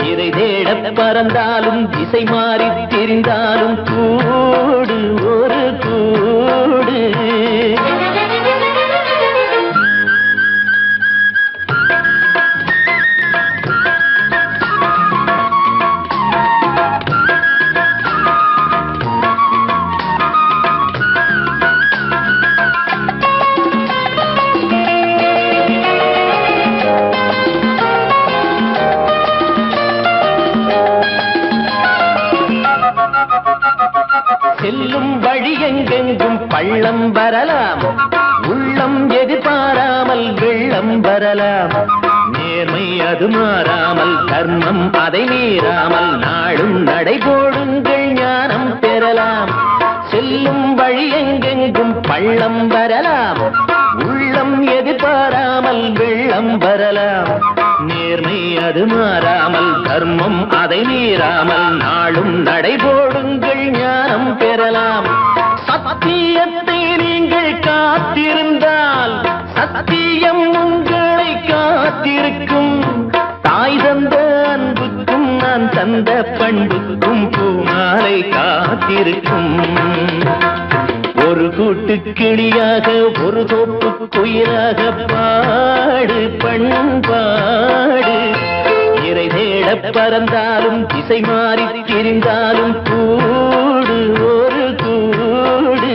இறை தேட பறந்தாலும் திசை மாறி திரிந்தாலும் கூடு ஒரு கூடு. செல்லும் வழி எங்கெங்கும் பள்ளம் வரலாம், உள்ளம் எதிர்பாராமல் வெள்ளம் வரலாம். நேர்மை அது மாறாமல், தர்மம் அதை மீறாமல், நாளும் நடைபோடுங்கள் ஞானம் பெறலாம். செல்லும் வழி எங்கெங்கும் பள்ளம் வரலாம், உள்ளம் எதிர்பாராமல் வெள்ளம் வரலாம். நேர்மை அது மாறாமல், தர்மம் அதை மீறாமல், நாளும் நடைபோடுங்கள் ஞானம் பெறலாம். சத்தியத்தை நீங்கள் காத்திருந்தால் சத்தியம் உங்களை காத்திருக்கும். தாய் தந்த அன்புக்கும் நான் தந்த பண்புக்கும் பூமாலை காத்திருக்கும். ஒரு கூட்டு கிளியாக ஒரு தோப்பு குயிலாக பாடு பண்பாடு. இறை தேட பறந்தாலும் திசை மாறி திரிந்தாலும் கூடு ஒரு கூடு.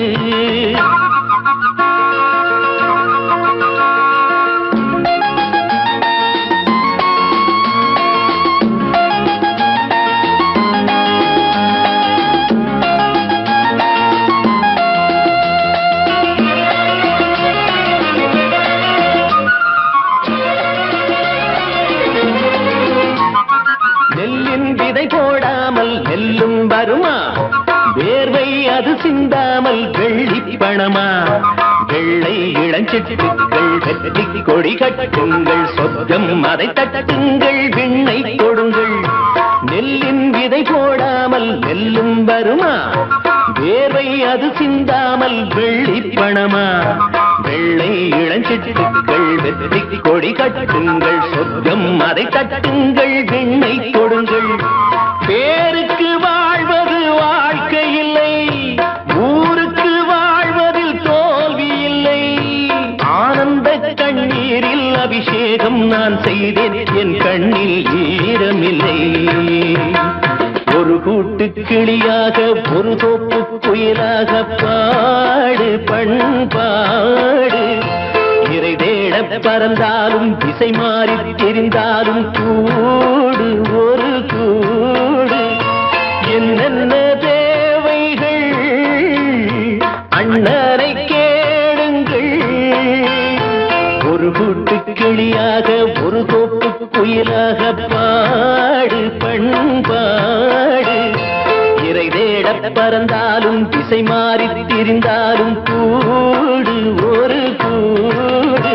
போடாமல் நெல்லும் வருமா, வேர்வை அது சிந்தாமல் வெள்ளி பணமா. வெள்ளை இளஞ்சிட்டுக்கள் வெற்றி கொடி கட்டுங்கள், சொர்க்கம் அதை தட்டுங்கள், விண்ணை கொடுங்கள். நெல்லின் விதை போடாமல் நெல்லும் வருமா, வேர்வை அது சிந்தாமல் வெள்ளி பணமா. வெள்ளை இளஞ்சிட்டுக்கள் வெற்றி கொடி கட்டுங்கள், சொர்க்கம் அதை தட்டுங்கள், விண்ணை கொடுங்கள். பேருக்கு வாழ்வது வாழ்க்கை இல்லை, ஊருக்கு வாழ்வதில் தோல்வி இல்லை. ஆனந்த கண்ணீரில் அபிஷேகம் நான் செய்தேன், என் கண்ணில் ஈரமில்லை. ஒரு கூட்டு கிளியாக ஒரு தோப்பு குயிலாக பாடு பண்பாடு. இறை தேட பறந்தாலும் திசை மாறி தெரிந்தாலும் கூடு ஒரு கூடு. என்னென்ன தேவைகள் அண்ணனை கேளுங்கள். ஒரு கூட்டு கிளியாக ஒரு தோப்பு குயிலாக பாடு பண்பாடு. இறை தேட பறந்தாலும் திசை மாறி திரிந்தாலும் கூடு ஒரு கூடு.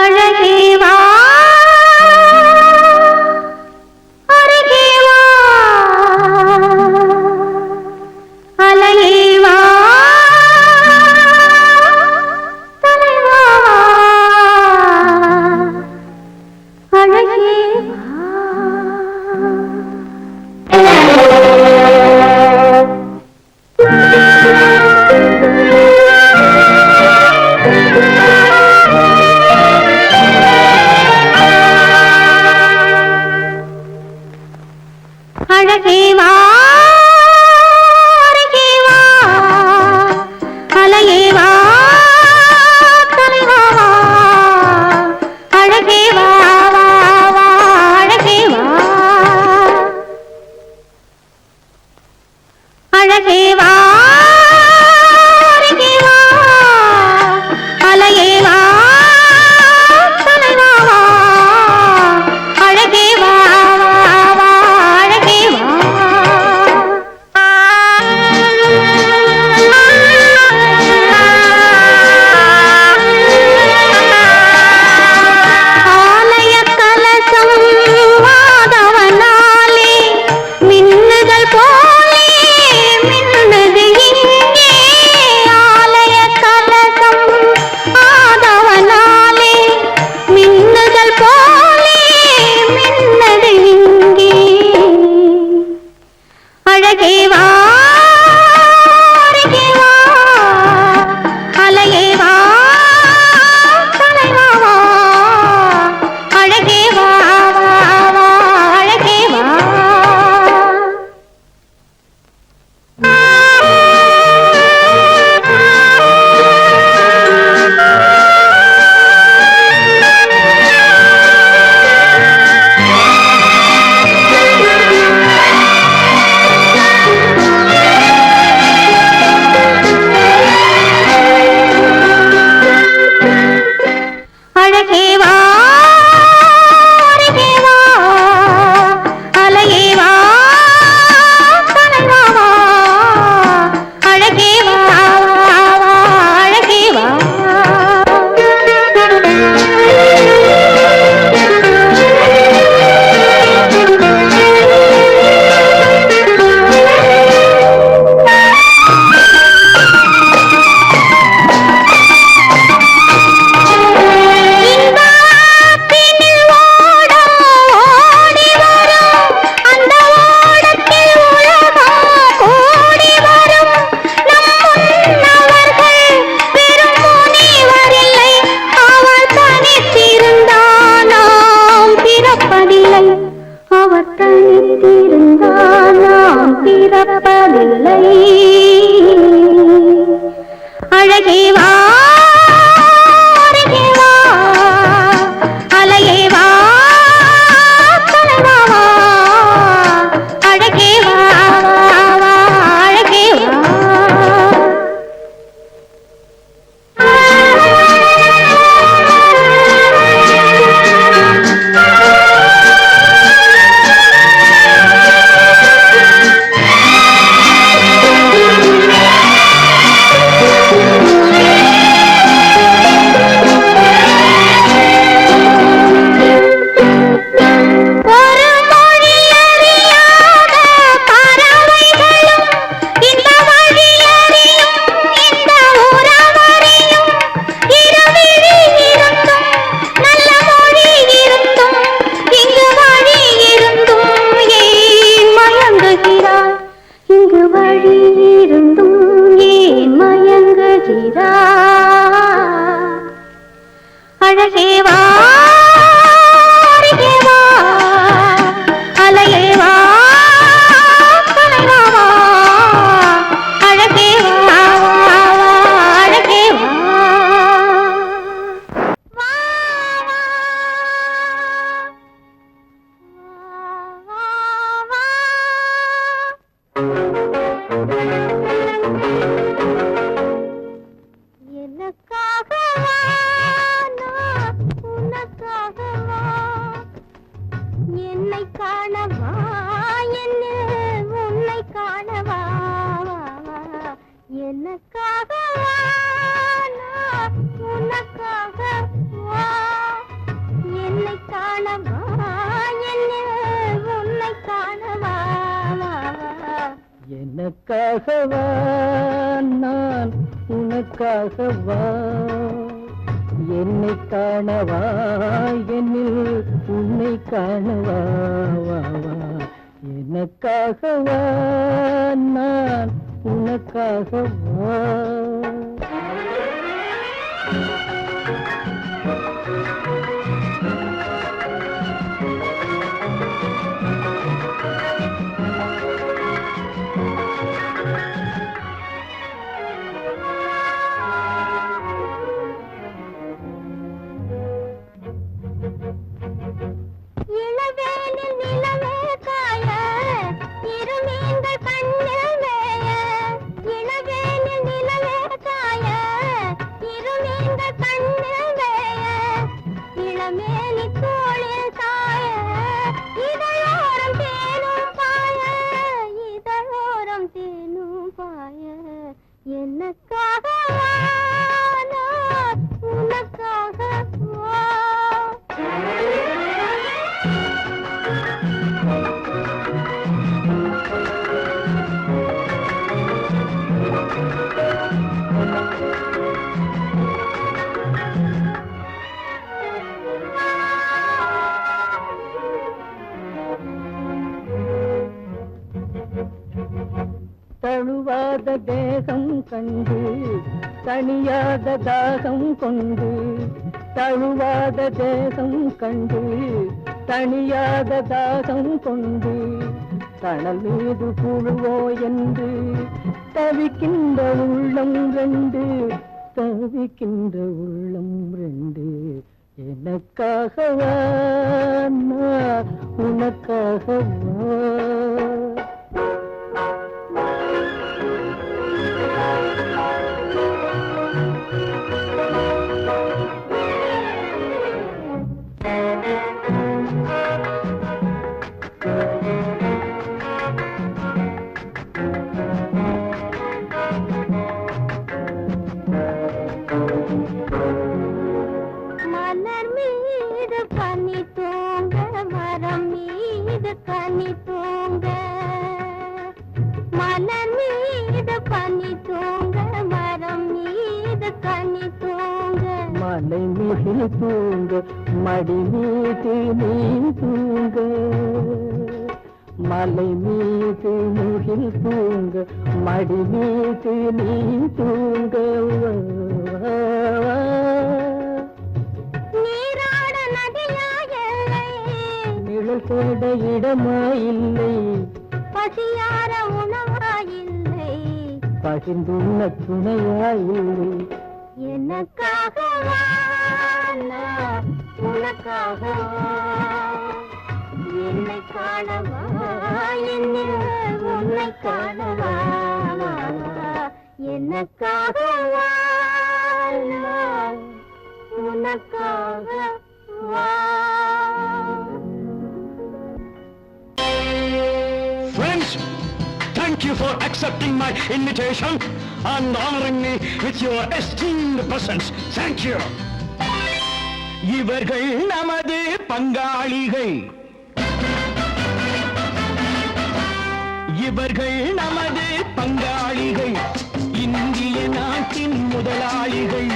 அழகே வா அருகே வா, அலையே வா தலைவா. எனக்காக வா, நான் உனக்காக வா. என்னை காணவா, என்னில் உன்னை காணவா, வா, வா. எனக்காகவா நான் உனக்காகவா என்னை காணவா என்னில் உன்னை காணவா வா வா எனக்காகவா நான் உனக்காகவா இளவேனில் நிலவே காய, இருமீன்கள் கண்ணில் மேய. இளவேனில் நிலவே காய, இருமீன்கள் கண்ணில் மேய. இளமேனி தோளில் சாய, இதழோரம் தேனும் பாய, இதழோரம் தேனும் பாய. எனக்காக வா, நான் உனக்காக வா. தழுவாத தேகம் கண்டு தனியாத தாகம் கொண்டு தழுவாத தேகம் கண்டு தனியாத தாகம் கொண்டு தணல் மீது புழுவோ என்று தவிக்கின்ற உள்ளம் ரெண்டு தவிக்கின்ற உள்ளம் ரெண்டு எனக்காகவா நான் உனக்காகவா மலர் மீது பனி தூங்க, மரம் மீது கனி தூங்க. மலர் மீது பனி தூங்க, மரம் மீது கனி தூங்க. மலை மீது தூங்க, மடி மீது நீ தூங்க. மலை மீது முகில் தூங்க, மடி மீது நீ தூங்க. நீராட நதியா எல்லை, நிழல் தேட இடமா இல்லை. பசியார உணவா இல்லை, பகிர்ந்துள்ள துணையா இல்லை. எனக்காக வா, நான் உனக்காக வா. என்னை காணவா, என்னில் உன்னை காணவா, வா, வா. எனக்காக வா, நான் உனக்காக வா. Friends, thank you for accepting my invitation and honoring me with your esteemed presence. Thank you. இவர்கள் நமது பங்காளிகள், இவர்கள் நமது பங்காளிகள், இந்திய நாட்டின் முதலாளிகள்,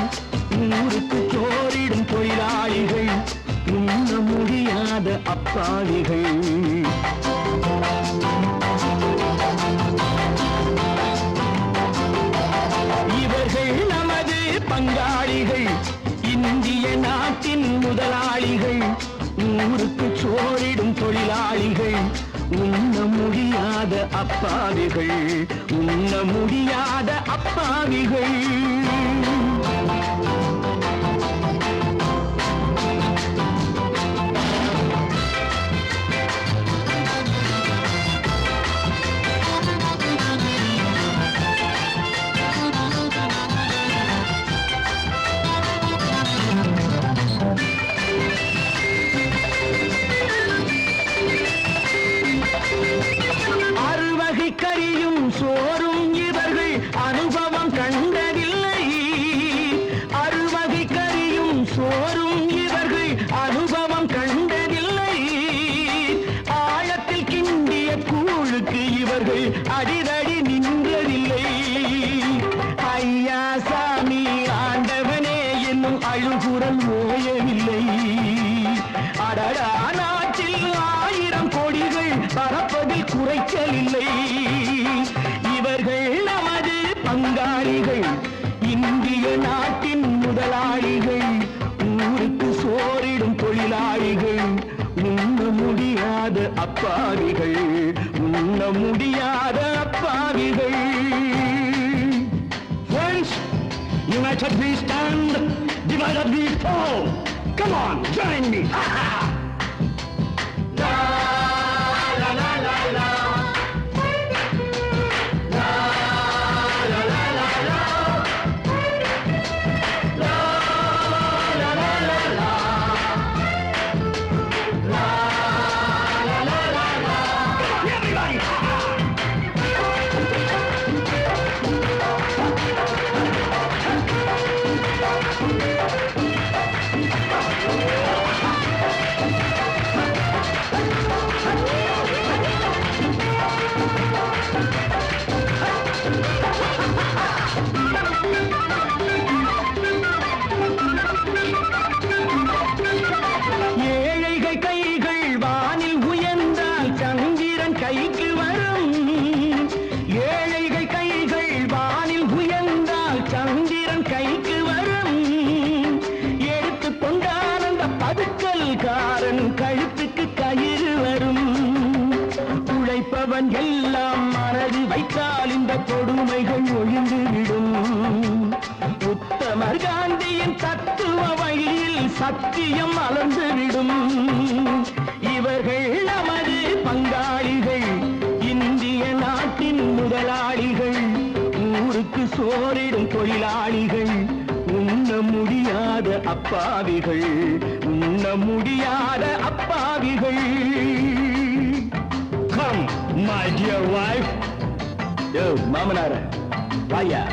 ஊருக்கு சோறிடும் தொழிலாளிகள், உண்ண முடியாத அப்பாவிகள். இவர்கள் நமது பங்காளிகள், இந்திய நாட்டின் முதலாளிகள், ஊருக்கு சோறிடும் தொழிலாளிகள், உண்ண முடியாத அப்பாவிகள், உண்ண முடியாத அப்பாவிகள். அறுவகை கறியும் சோறும் இவர்கள் அனுபவம் அழுகுரல் ஓயவில்லை. அடடா நாட்டில் 1000 கொடிகள் பறப்பதில் குறைச்சலில்லை. இவர்கள் நமது பங்காளிகள், இந்திய நாட்டின் முதலாளிகள், ஊருக்கு சோறிடும் தொழிலாளிகள், உண்ண முடியாத அப்பாவிகள், உண்ண முடியாத அப்பாவிகள். Friends, united we stand, divided we fall. Come on, join me. எல்லாம் மனது வைத்தால் இந்த கொடுமைகள் ஒழிந்துவிடும். உத்தமர் காந்தியின் தத்துவ வழியில் சத்தியம் மலர்ந்துவிடும். இவர்கள் நமது பங்காளிகள், இந்திய நாட்டின் முதலாளிகள், ஊருக்கு சோறிடும் தொழிலாளிகள், உண்ண முடியாத அப்பாவிகள், உண்ண முடியாத அப்பாவிகள். Come, my dear wife. Yo, Mamanara, vaya.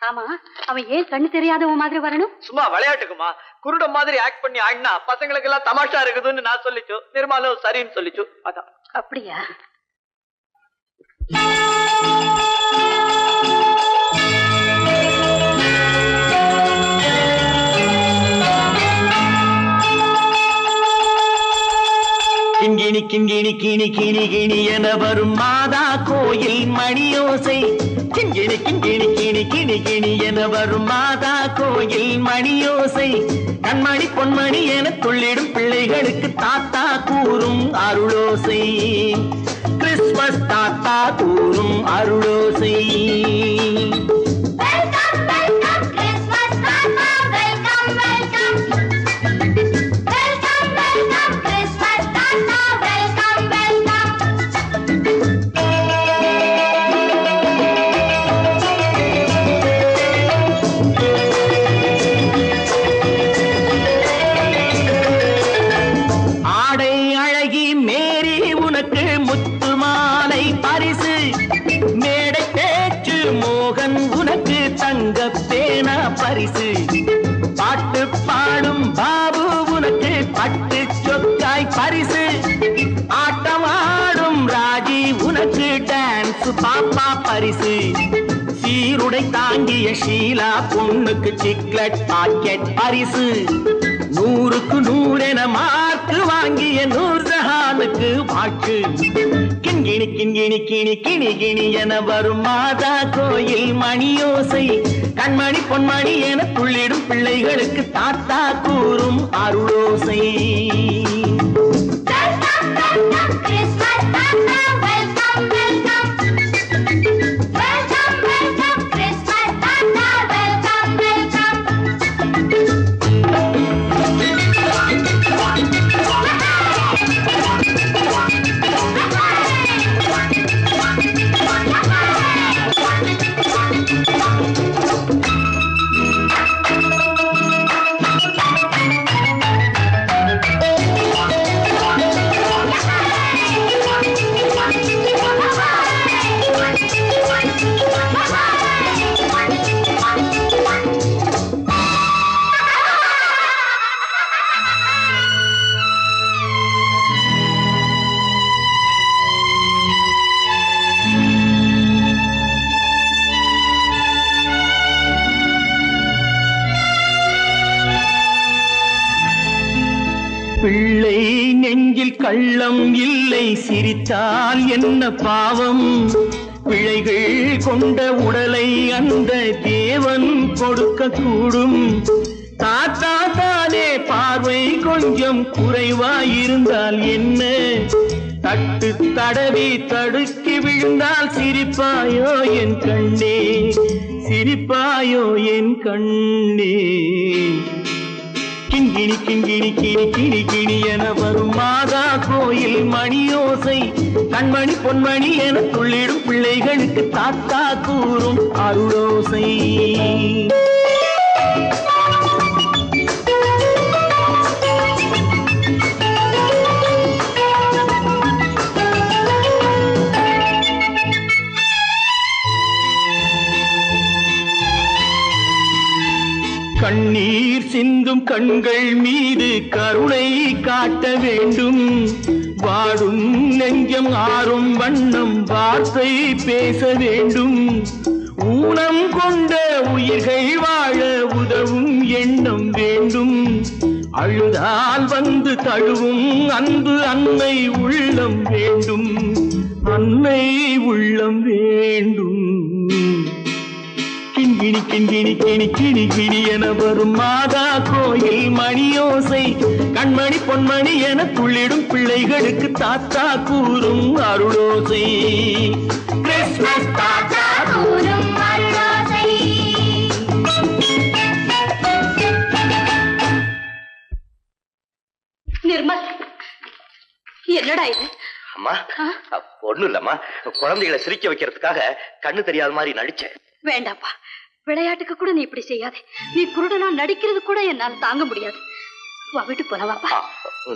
ஆமா, அவன் ஏன் கண்ணு தெரியாதவன் மாதிரி வரணும்? சும்மா விளையாட்டுக்குமா, குருட மாதிரி ஆக்ட் பண்ணி ஆடினா பசங்களுக்கு எல்லாம் தமாஷா இருக்குதுன்னு நான் சொல்லிச்சு. நிர்மலும் சரின்னு சொல்லிச்சு. அதான். அப்படியா? கிண்கிணி கிண்கிணி கிணி கிணி கிணி என வரும் மாதா கோயில் மணியோசை. கிண்கிணி கிண்கிணி கிணி கிணி கிணி என வரும் மாதா கோயில் மணியோசை. கண்மணி பொன்மணி என துள்ளிடும் பிள்ளைகளுக்கு தாத்தா கூறும் அருளோசை. கிறிஸ்துமஸ் தாத்தா கூறும் அருளோசை. பரிசு பாட்டு பாடும் பாபு உனக்கு பட்டு சொக்காய் பரிசு. ஆட்டம் ஆடும் ராஜி உனக்கு டான்ஸ் பாப்பா பரிசு. சீருடை தாங்கிய ஷீலா பொண்ணுக்கு சிக்லெட் பாக்கெட் பரிசு. 100க்கு 100 என மார்க்கு வாங்கிய நூர்ஜஹானுக்கு வாழ்க்கு. கிண்கிணி கிண்கிணி கிணி கிணி கிணி என வரும் மாதா கோயில் மணியோசை. கண்மணி பொன்மணி என துள்ளிடும் பிள்ளைகளுக்கு தாத்தா கூறும் அருளோசை. கள்ளம் இல்லை சிரித்தால் என்ன பாவம் பிழைகள் கொண்ட உடலை அந்த தேவன் கொடுக்க கூடும் தாத்தா தானே பார்வை கொஞ்சம் குறைவாயிருந்தால் என்ன தட்டு தடவி தடுக்கி விழுந்தால் சிரிப்பாயோ என் கண்ணே சிரிப்பாயோ என் கண்ணே கிங்கிணி கிங்கிணி கிணி கிணி கிணி என வரும் மாதா கோயில் மணியோசை கண்மணி பொன்மணி என துள்ளிடும் பிள்ளைகளுக்கு தாத்தா கூறும் அருளோசை கண்ணீர் சிந்தும் கண்கள் மீது கருணை காட்ட வேண்டும் வாடும் நெஞ்சம் ஆறும் வண்ணம் வார்த்தை பேச வேண்டும் ஊனம் கொண்ட உயிர்கள் வாழ உதவும் எண்ணம் வேண்டும் அழுதால் வந்து தழுவும் அன்பு அன்னை உள்ளம் வேண்டும் அன்னை உள்ளம் வேண்டும் கிண்கிணி கிண்கிணி கிணி கிணி கிணி என வரும் மாதா கோயில் மணியோசை கண்மணி பொன்மணி என துள்ளிடும் பிள்ளைகளுக்கு தாத்தா கூறும் அருளோசை கிறிஸ்மஸ் தாத்தா கூறும் அருளோசை. நிர்மல், என்னடா இது? அம்மா ஒண்ணும் இல்லம்மா, குழந்தைகளை சிரிக்க வைக்கிறதுக்காக கண்ணு தெரியாத மாதிரி நடிச்சேன். வேண்டாப்பா, விளையாட்டுக்கு கூட நீ இப்படி செய்யாதே. நீ குருடனா நடிக்கிறது கூட என்னால் தாங்க முடியாது. வா, வீட்டு போனவாப்பா.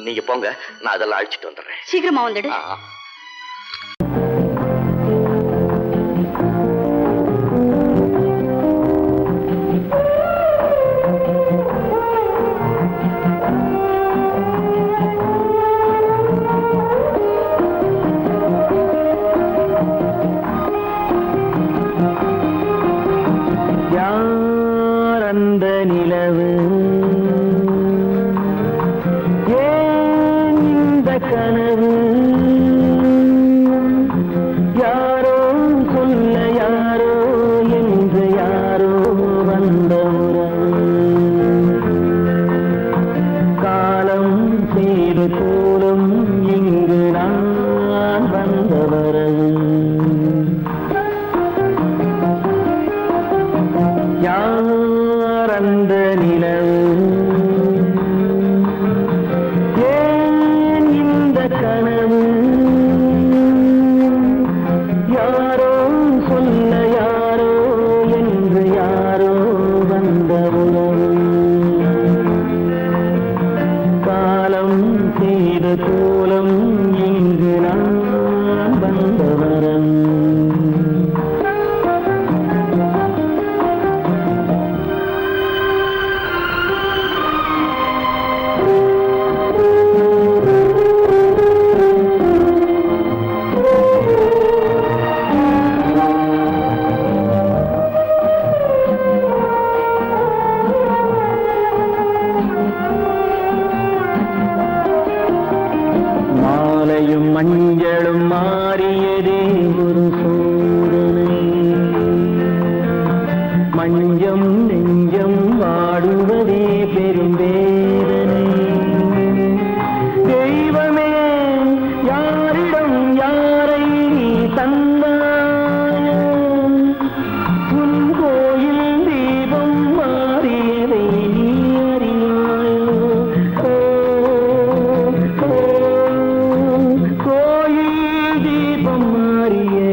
நீங்க போங்க, நான் அதெல்லாம் அழிச்சிட்டு வந்துடுறேன். சீக்கிரமா வந்துடு. கோயில் தீபம் மாறிய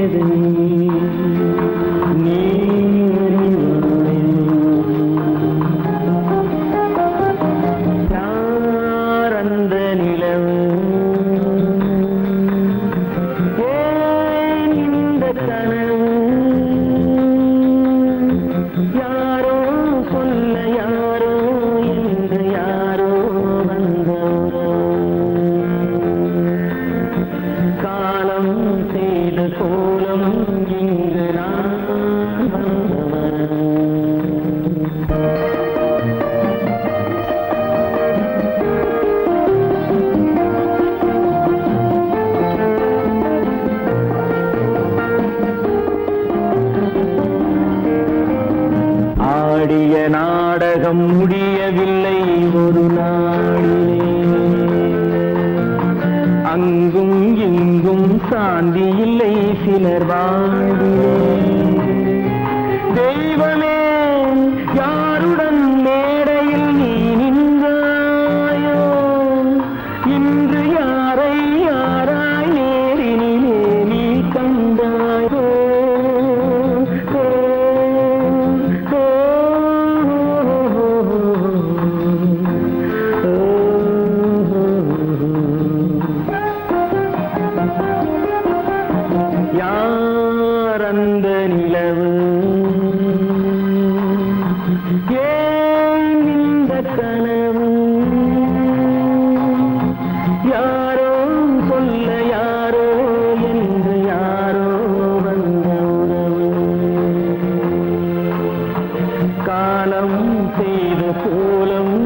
சாந்தி இல்லை சிலர் வாழ்விலே. தெய்வமே யாருடன் மேடையில் நீ நின்றாயோ, இன்று யாரை யாராய் நேரினிலே நீ கண்டாயோ. யார் அந்த நிலவு, ஏன் இந்த கனவு, யாரோ சொல்ல யாரோ என்று யாரோ வந்த உறவு. காலம் செய்த கோலம்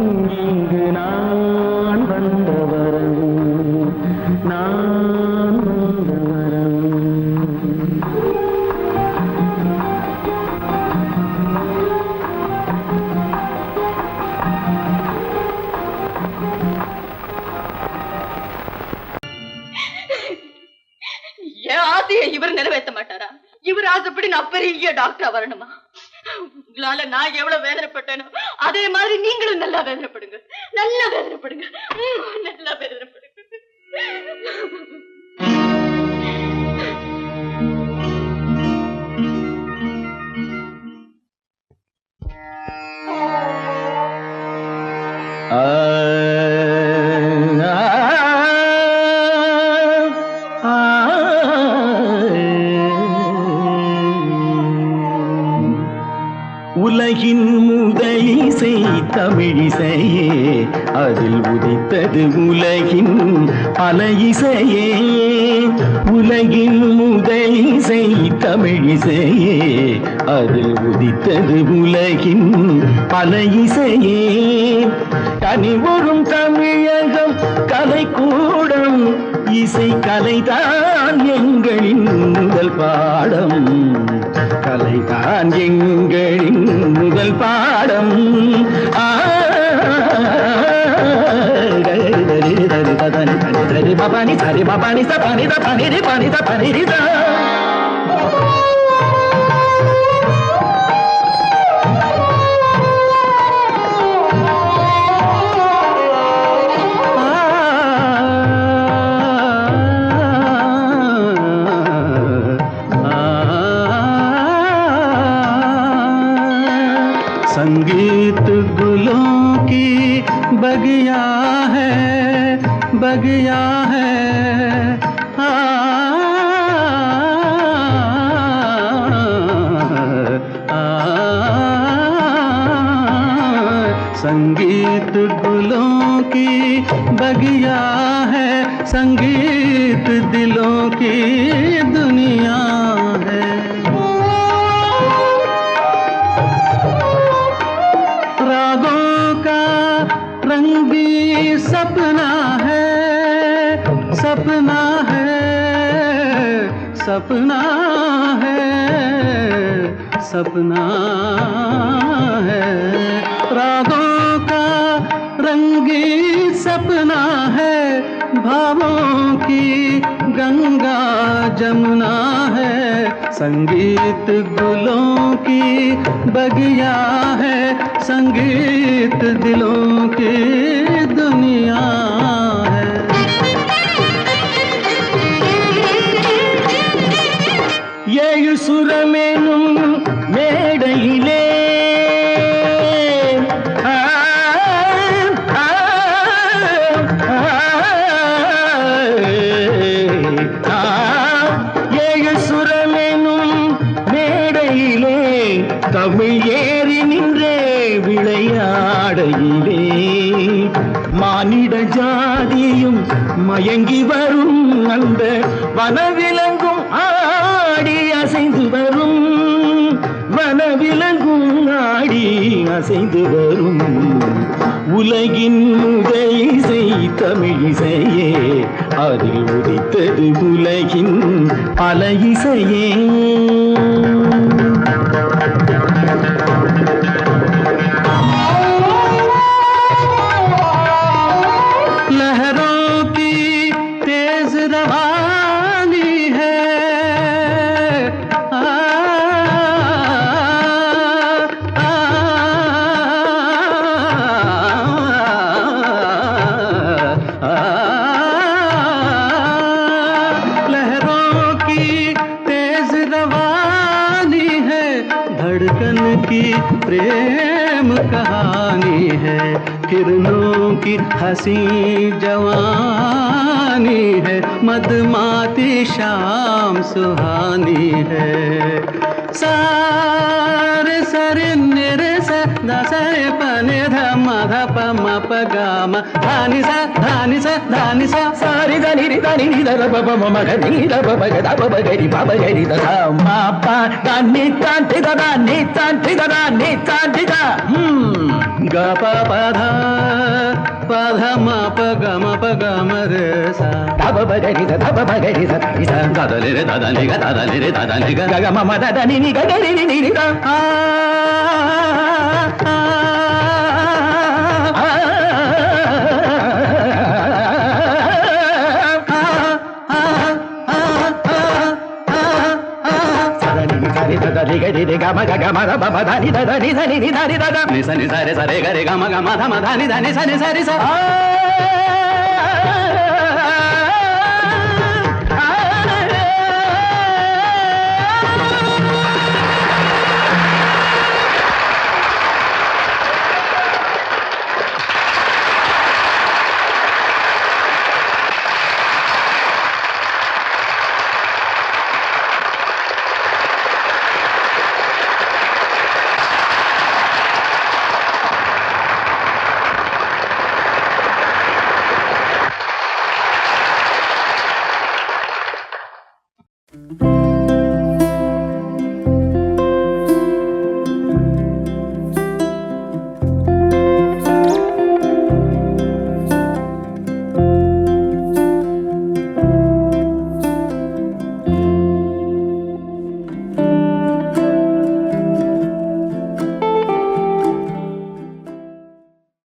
இங்கு நான் வந்த வரவு, நான் வந்த வரவு. என் ஆசையை இவர் நிறைவேற்ற மாட்டாரா? இவர் ஆசைப்படி நான் பெரிய டாக்டரா வரணுமா? உங்களால நான் எவ்வளவு வேதனைப்பட்டேனோ அதே மாதிரி நீங்களும் நல்லா வேதனைப்படுங்க, நல்லா வேதனைப்படுங்க, நல்லா வேதனைப்படுங்க. உலகின் முதலிசை தமிழிசையே, அதில் உதித்தது உலகின் பல இசையே. உலகின் முதலிசை தமிழிசையே, அதில் உதித்தது உலகின் பல இசையே. கனிவரும் தமிழகம் கலைக்கூடம், இசை கலைதான் எங்களின் முதல் பாடம், கலைதான் எங்களின் முதல் பாடம். பபானி சரி பபானி சபானி தபானி பானி தபானி ரிதா. संगीत गुलों की बगिया है, बगिया है, संगीत गुलों की बगिया है, संगीत दिलों की दुनिया है. रागों का रंगी सपना है, सपना है, सपना है, सपना है. रागों का रंगी सपना है, भावों की गंगा जमुना है. संगीत गुलों की बगिया है, संगीत दिलों की दुनिया है. ஏழு சுரமெனும் மேடையிலே ஏழு சுரமெனும் மேடையிலே தமிழ் ஏறி நின்றே விளையாடையிலே மானிட ஜாதியும் மயங்கி வரும் அந்த வனவிலங்கும் ஆடி அசைந்து வரும், வனவிலங்கும் ஆடி அசைந்து வரும். உலகின் முதல் இசை தமிழிசையே, அதில் உதித்தது உலகின் பல இசையே. लहरों की तेज रवानी की प्रेम कहानी है, किरणों की हंसी जवानी है, मदमाती शाम सुहानी है। सारे सरे निरे सा दा सरे पने ध म ध प म प ग म धानी सा धानी सा धानी सा सारी दा नि रि दा नि द ब ब म म ग नि द ब ब ग द ब ब ग रि ब ब ग रि द ध म प द नि ता ति द दा नि ता ति द दा नि ता ति दा ग प प ध प ध म प ग म प ग म रे सा द ब ब ग रि द द ब ब ग रि द इ सा द द ले रे द द नि ग द द ले रे द द नि ग ग म म द द नि नि ग ग रि रि रि द आ रे रे ग म ग ग म द ब ब ध नि द द नि ध नि नि ध नि द द नि सा नि सा रे सा रे ग रे ग म ग म ध म ध नि ध नि सा नि सा रे सा